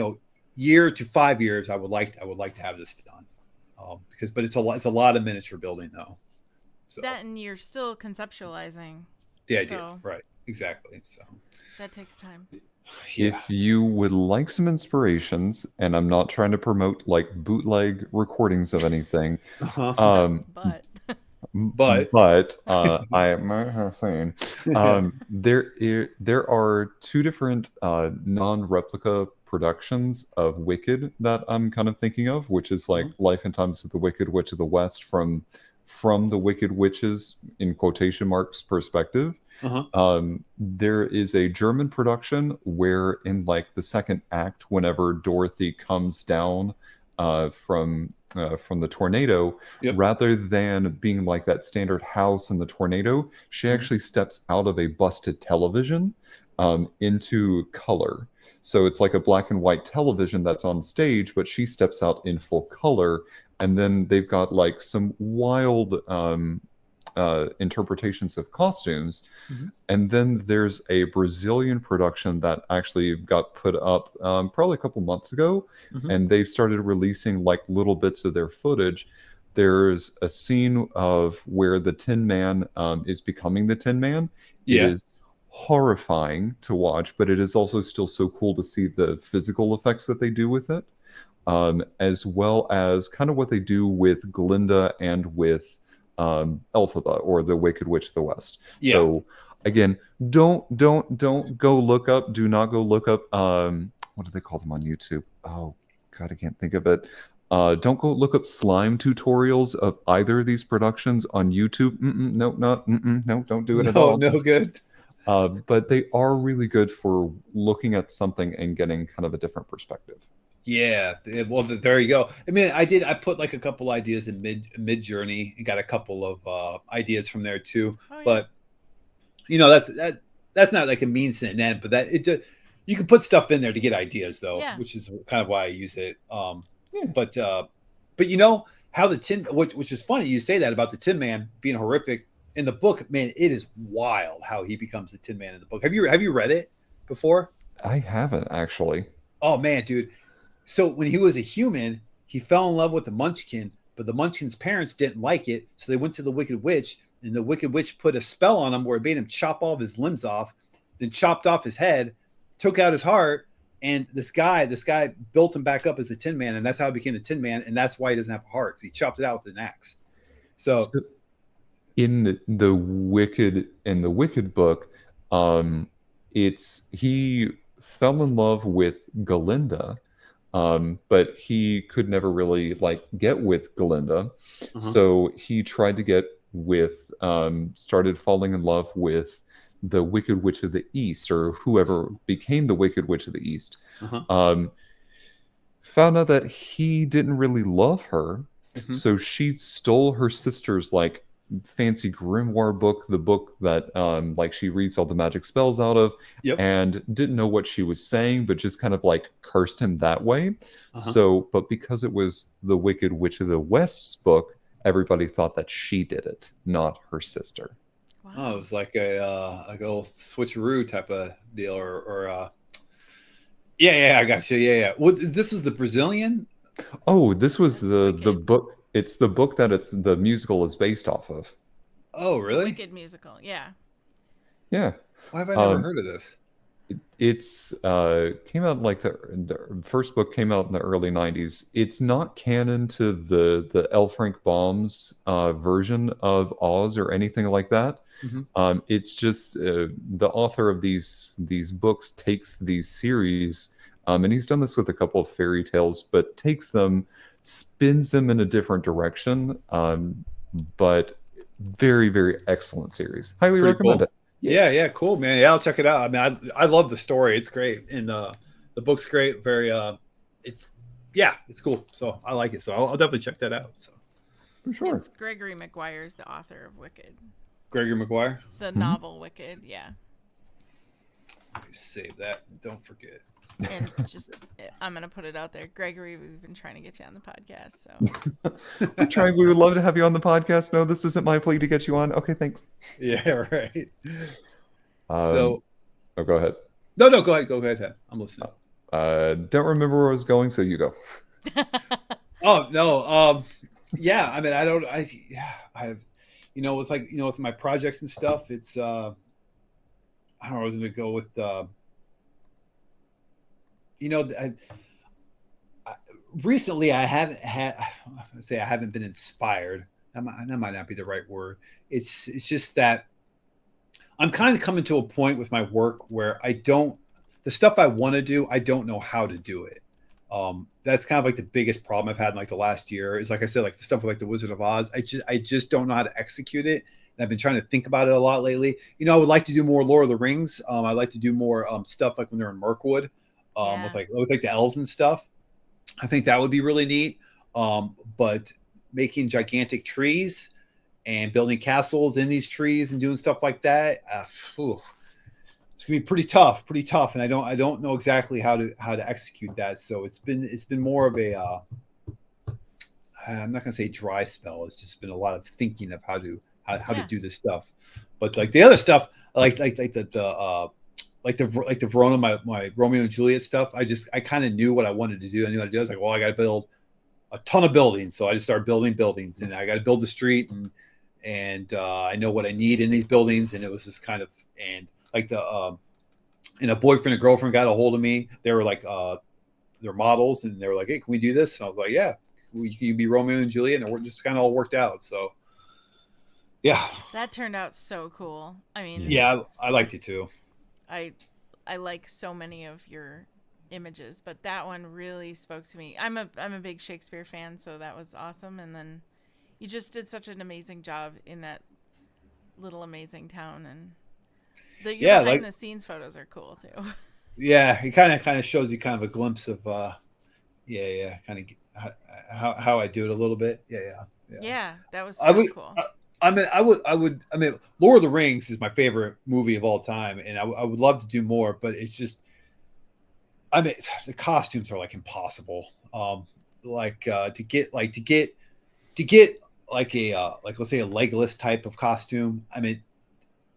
year to 5 years, I would like to have this done, but it's a lot of miniature building though. So That, and you're still conceptualizing. the idea, So right? Exactly. So that takes time. yeah. if you would like some inspirations, and I'm not trying to promote like bootleg recordings of anything, um, But But but I might have seen there are two different non-replica productions of Wicked that I'm kind of thinking of, which is like Life and Times of the Wicked Witch of the West from the Wicked Witches in quotation marks perspective. There is a German production where in like the second act, whenever Dorothy comes down from the tornado, Yep. rather than being like that standard house in the tornado, she actually steps out of a busted television into color. So it's like a black and white television that's on stage, but she steps out in full color. And then they've got like some wild interpretations of costumes. And then there's a Brazilian production that actually got put up probably a couple months ago, and they've started releasing like little bits of their footage. There's a scene of where the Tin Man is becoming the Tin Man. It Yeah. is horrifying to watch, but it is also still so cool to see the physical effects that they do with it, as well as kind of what they do with Glinda and with Elphaba, or the Wicked Witch of the West. Yeah. So again, don't go look up. Do not go look up. What do they call them on YouTube? Oh God, I can't think of it. Don't go look up slime tutorials of either of these productions on YouTube. No, don't do it at all. No good. But they are really good for looking at something and getting kind of a different perspective. Yeah, well, there you go. I mean, I put like a couple ideas in mid journey and got a couple of ideas from there too. Oh, yeah. But that's not like a means to an end. But you can put stuff in there to get ideas though, Yeah. which is kind of why I use it. Yeah. But how the Tin, which is funny you say that about the Tin Man being horrific in the book. Man, it is wild how he becomes the Tin Man in the book. Have you read it before? I haven't actually. Oh man, dude. So when he was a human, he fell in love with the Munchkin, but the Munchkin's parents didn't like it, so they went to the Wicked Witch, and the Wicked Witch put a spell on him where it made him chop all of his limbs off, then chopped off his head, took out his heart, and this guy built him back up as a Tin Man, and that's how he became the Tin Man, and that's why he doesn't have a heart, because he chopped it out with an axe. So in the Wicked book, it's he fell in love with Galinda, But he could never really like get with Glinda, Uh-huh. so he tried to get with, started falling in love with the Wicked Witch of the East, or whoever became the Wicked Witch of the East. Uh-huh. Um, Found out that he didn't really love her, Hmm. so she stole her sister's like fancy grimoire book, the book that like she reads all the magic spells out of, Yep. and didn't know what she was saying, but just kind of like cursed him that way. Uh-huh. So, but because it was the Wicked Witch of the West's book, everybody thought that she did it, not her sister. Oh, it Wow. was like a little switcheroo type of deal, or yeah, I got you. Yeah. What, this was the Brazilian? Oh, this was That's the Wicked. book. It's the book that it's the musical is based off of. Oh, The really? Wicked musical. Yeah. Yeah. Why have I never Um, heard of this? it's came out like the first book came out in the early 90s. It's not canon to the L. Frank Baum's version of Oz or anything like that. Hmm. It's just the author of these books takes these series, and he's done this with a couple of fairy tales, but takes them, spins them in a different direction. But very, very excellent series. Highly Pretty recommend cool. it. Yeah. Yeah, cool, man. Yeah, I'll check it out. I mean, I love the story. It's great, and the book's great. Very it's yeah, it's cool. So I like it. So I'll definitely check that out. So For sure. It's Gregory Maguire's the author of Wicked. Gregory Maguire, The Mhm. novel Wicked, yeah. save that. Don't forget. And just, I'm going to put it out there. Gregory, we've been trying to get you on the podcast. So, We're trying. We would love to have you on the podcast. No, this isn't my plea to get you on. Okay, thanks. Yeah, right. Um, So oh, go ahead. no, go ahead, I'm listening. Don't remember where I was going, so you go. Oh no, yeah. I mean, yeah, I have, with like, with my projects and stuff. It's I don't know. I was gonna go with I recently I haven't had. Say I haven't been inspired. That might not be the right word. It's just that I'm kind of coming to a point with my work where the stuff I want to do, I don't know how to do it. That's kind of like the biggest problem I've had in like the last year is, like I said, like the stuff with like the Wizard of Oz. I just don't know how to execute it. And I've been trying to think about it a lot lately. I would like to do more Lord of the Rings. I'd like to do more stuff like when they're in Mirkwood, yeah. with like the elves and stuff. I think that would be really neat. But making gigantic trees and building castles in these trees and doing stuff like that, it's gonna be pretty tough. And I don't know exactly how to execute that. So it's been more of a I'm not gonna say dry spell. It's just been a lot of thinking of how to Yeah. do this stuff. But like the other stuff, like the Verona, my Romeo and Juliet stuff. I kind of knew what I wanted to do. I knew how to do. I was like, well, I got to build a ton of buildings. So I just started building buildings, and I got to build the street, and I know what I need in these buildings. And it was just kind of, and like and a boyfriend and girlfriend got a hold of me. They were like they're models, and they were like, hey, can we do this? And I was like, yeah, you can be Romeo and Juliet, and it just kind of all worked out. So yeah, That turned out so cool. I mean, yeah, I liked it too. I I like so many of your images, but that one really spoke to me. I'm a big Shakespeare fan, so that was awesome. And then you just did such an amazing job in that little amazing town, and your Yeah, behind like the scenes photos are cool too. yeah, it kind of shows you kind of a glimpse of yeah, kind of how I do it a little bit. Yeah. Yeah, that was I so would. cool. I mean, Lord of the Rings is my favorite movie of all time, and I would love to do more, but it's just, I mean, the costumes are like impossible. To get like a like let's say a Legolas type of costume. I mean,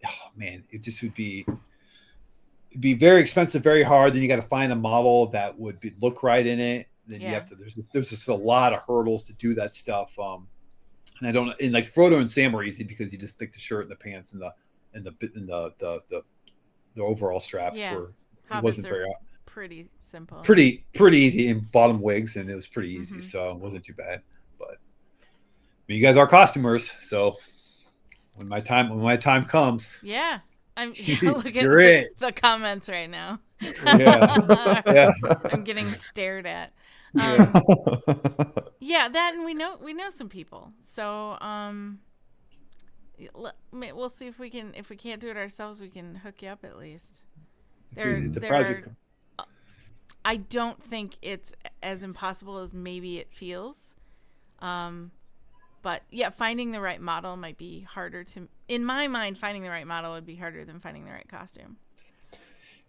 oh, man, it just would be it'd be very expensive, very hard. Then you got to find a model that would look right in it. Then you Yeah. have to. There's just a lot of hurdles to do that stuff. And I don't. And like Frodo and Sam are easy because you just stick the shirt and the pants and the overall straps Yeah. were. It Hobbits wasn't are very pretty simple. pretty easy in bottom wigs, and it was pretty easy, so it wasn't too bad. But I mean, you guys are costumers, so when my time comes, Yeah. I'm look you're at it. the comments right now. Yeah. Yeah. I'm getting stared at. Yeah. Yeah, that, and we know some people. So we'll see if we can. If we can't do it ourselves, we can hook you up at least. The There project. are. I don't think it's as impossible as maybe it feels. But yeah, finding the right model might be harder to. In my mind, finding the right model would be harder than finding the right costume.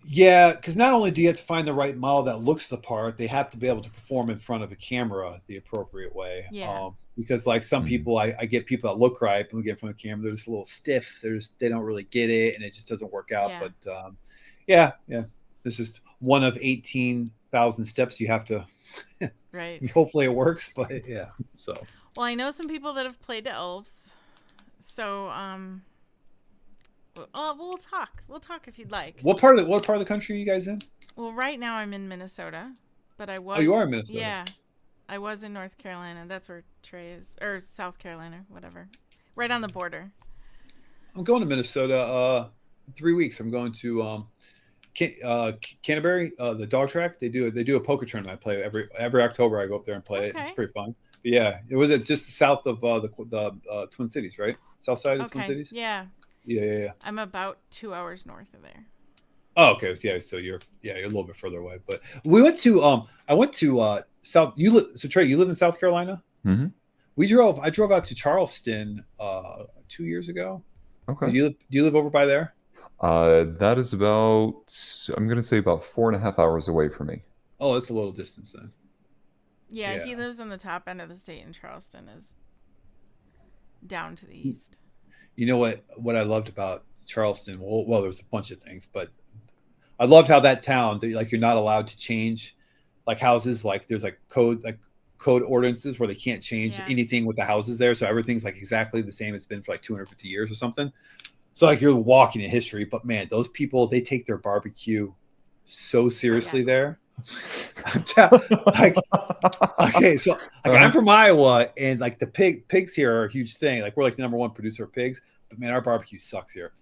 Yeah, because not only do you have to find the right model that looks the part, they have to be able to perform in front of the camera the appropriate way. Yeah. Because like some people, I get people that look right, but we get in front of the camera, they're just a little stiff. They don't really get it, and it just doesn't work out. Yeah. But yeah, it's just one of 18,000 steps you have to. Right. Hopefully it works, but yeah. So. Well, I know some people that have played elves, so we'll talk. We'll talk if you'd like. What part of the country are you guys in? Well, right now I'm in Minnesota, but I was. Oh, you are in Minnesota. Yeah, I was in North Carolina. That's where Trey is, or South Carolina, whatever. Right on the border. I'm going to Minnesota. 3 weeks. I'm going to Canterbury, the dog track. They do a poker tournament. I play every October. I go up there and play it. It's pretty fun. But yeah, it was just south of the Twin Cities, right? South side of Twin Cities. Yeah. Yeah. I'm about 2 hours north of there. Oh, okay. So you're a little bit further away. But we went to I went to South. So Trey, you live in South Carolina. Mm-hmm. I drove out to Charleston 2 years ago. Okay. Do you live over by there? That is about, I'm going to say about 4.5 hours away from me. Oh, it's a little distance then. Yeah, he lives on the top end of the state, and Charleston is down to the east. You know what I loved about Charleston? Well, there's a bunch of things, but I loved how that town, like you're not allowed to change like houses. Like there's like code ordinances where they can't change anything with the houses there. So everything's like exactly the same. It's been for like 250 years or something. So like you're walking in history, but man, those people, they take their barbecue so seriously there. Okay, so I'm from Iowa, and like the pigs here are a huge thing. Like we're like the #1 producer of pigs, but man, our barbecue sucks here.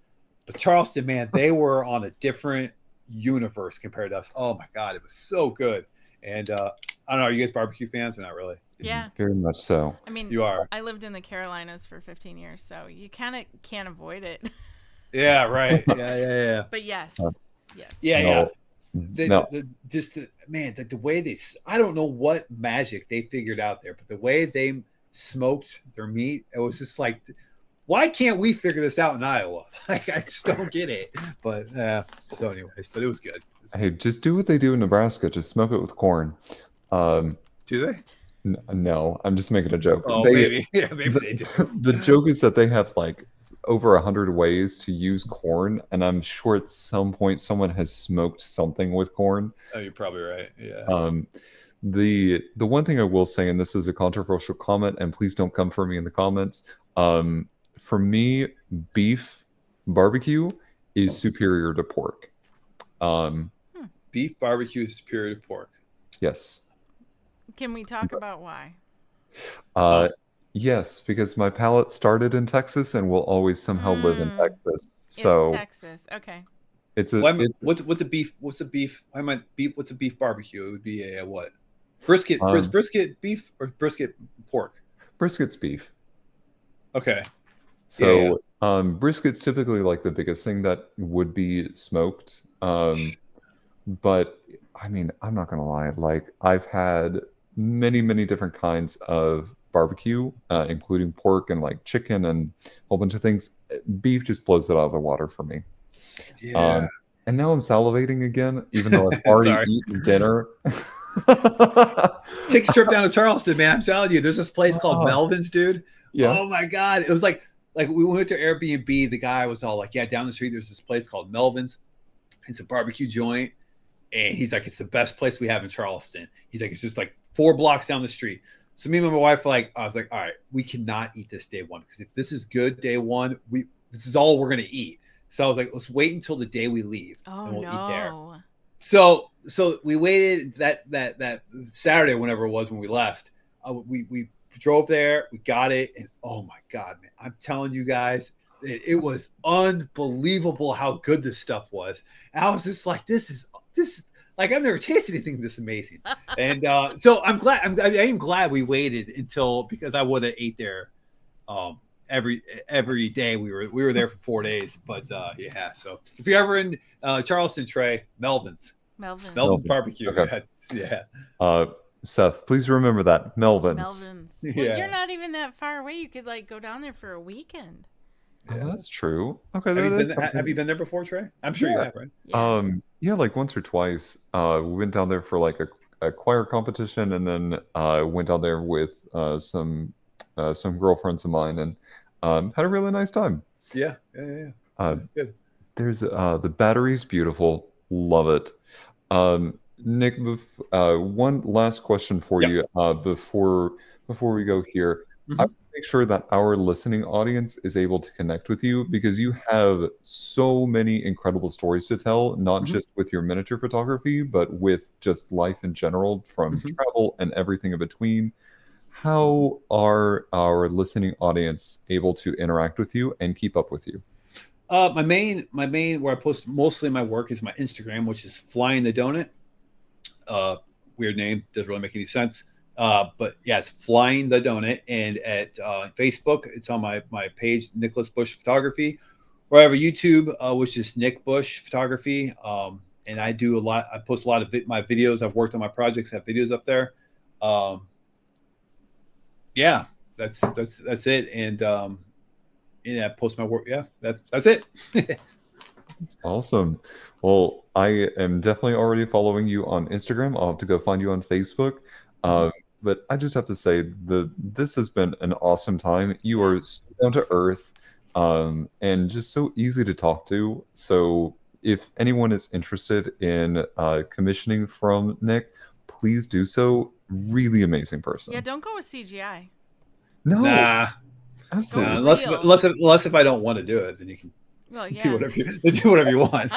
But Charleston, man, they were on a different universe compared to us. Oh my god, it was so good. And I don't know, are you guys barbecue fans or not really? Yeah, very much so. I mean, you are. I lived in the Carolinas for 15 years, so you kind of can't avoid it. Yeah, right. Yeah. But yes. Yeah. No. The way they, I don't know what magic they figured out there, but the way they smoked their meat, it was just like, why can't we figure this out in Iowa? Like, I just don't get it. But so anyways, but it was good. Hey, just do what they do in Nebraska. Just smoke it with corn. Do they? No, I'm just making a joke. Oh, maybe. Yeah, maybe they do. The joke is that they have like over 100 ways to use corn, and I'm sure at some point someone has smoked something with corn. Oh, you're probably right. Yeah. The one thing I will say, and this is a controversial comment, and please don't come for me in the comments. For me, beef barbecue is superior to pork. Beef barbecue is superior to pork. Yes. Can we talk about why? Yes, because my palate started in Texas and will always somehow live in Texas. So it's Texas. Okay. What's a beef? What's a beef? What's a beef barbecue? It would be a what? Brisket. Brisket beef or brisket pork? Brisket's beef. Okay. So brisket's typically like the biggest thing that would be smoked. But I mean, I'm not gonna lie. Like I've had many different kinds of barbecue, including pork and like chicken and a whole bunch of things. Beef just blows it out of the water for me. Yeah. And now I'm salivating again, even though I've already eaten dinner. Let's take a trip down to Charleston, man. I'm telling you, there's this place called Melvin's, dude. Yeah. Oh my god, it was like we went to Airbnb. The guy was all like, "Yeah, down the street there's this place called Melvin's. It's a barbecue joint." And he's like, "It's the best place we have in Charleston." He's like, "It's just like 4 blocks down the street." So me and my wife I was like, all right, we cannot eat this day one, because if this is good day one, this is all we're gonna eat. So I was like, let's wait until the day we leave, and we'll eat there. So we waited that Saturday, whenever it was when we left. We drove there, we got it, and oh my god, man, I'm telling you guys, it was unbelievable how good this stuff was. And I was just like, this is like I've never tasted anything this amazing. And so I am glad we waited until, because I would have ate there every day. We were there for 4 days. But yeah, so if you're ever in Charleston, Trey, Melvin's barbecue. Okay. Yeah. Seth, please remember that. Melvin's. Well, Yeah. you're not even that far away. You could like go down there for a weekend. Oh, that's true. Okay, Have you been there before, Trey? I'm sure you have, right? Yeah, like once or twice. We went down there for like a choir competition, and then went down there with some girlfriends of mine, and had a really nice time. Yeah. Good. There's the battery's beautiful. Love it. Nick, one last question for Yep. you before we go here. Mhm. I want to make sure that our listening audience is able to connect with you, because you have so many incredible stories to tell, not Mhm. just with your miniature photography, but with just life in general, from Mhm. travel and everything in between. How are our listening audience able to interact with you and keep up with you? My main where I post mostly my work is my Instagram, which is Flying the Donut. Weird name, doesn't really make any sense. But yeah, it's Flying the Donut. And at Facebook, it's on my page, Nicholas Busch Photography. Or I have a YouTube, which is Nick Busch Photography. And I do a lot. I post a lot of my videos. I've worked on my projects, have videos up there. Yeah, that's it. And I post my work. Yeah, that's it. That's awesome. Well, I am definitely already following you on Instagram. I'll have to go find you on Facebook. But I just have to say, this has been an awesome time. You are so down to earth, and just so easy to talk to. So if anyone is interested in commissioning from Nick, please do so. Really amazing person. Yeah, don't go with CGI. No, Nah, absolutely. unless if I don't want to do it, then you can do whatever you want.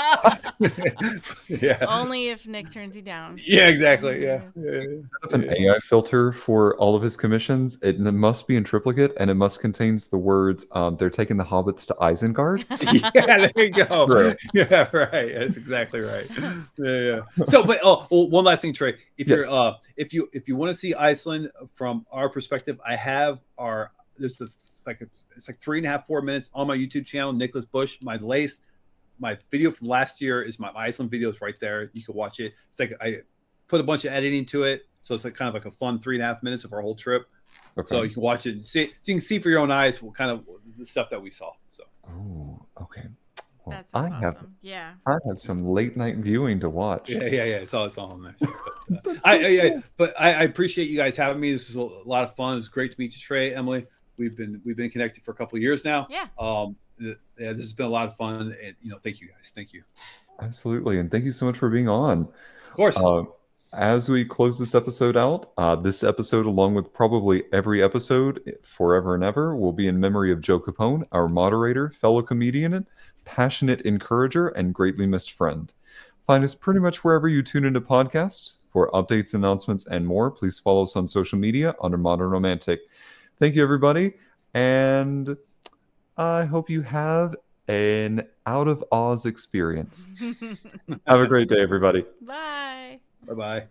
Yeah. Only if Nick turns you down. Yeah, exactly. Yeah. Set up an AI filter for all of his commissions. It must be in triplicate, and it must contains the words, "They're taking the hobbits to Isengard." Yeah, there you go. Right. Yeah, right. That's exactly right. Yeah. So, but one last thing, Trey. If Yes. you're if you want to see Iceland from our perspective, I have it's like 3.5-4 minutes on my YouTube channel, Nicholas Busch. My video from last year is my Iceland videos right there. You can watch it. It's like I put a bunch of editing to it, so it's like kind of like a fun 3.5 minutes of our whole trip. Okay. So you can watch it and see, so you can see for your own eyes what kind of the stuff that we saw. So. Oh, okay. Well, That sounds awesome. Yeah. I have some late night viewing to watch. Yeah. It's all on there. So, but I appreciate you guys having me. This was a lot of fun. It was great to meet you, Trey, Emily. We've been connected for a couple of years now. Yeah. Yeah, this has been a lot of fun, and thank you guys. Thank you. Absolutely, and thank you so much for being on. Of course. As we close this episode out, this episode, along with probably every episode forever and ever, will be in memory of Joe Capone, our moderator, fellow comedian, passionate encourager, and greatly missed friend. Find us pretty much wherever you tune into podcasts. For updates, announcements, and more, please follow us on social media under Modern Romantic. Thank you, everybody, and I hope you have an out of Oz experience. Have a great day, everybody. Bye. Bye-bye.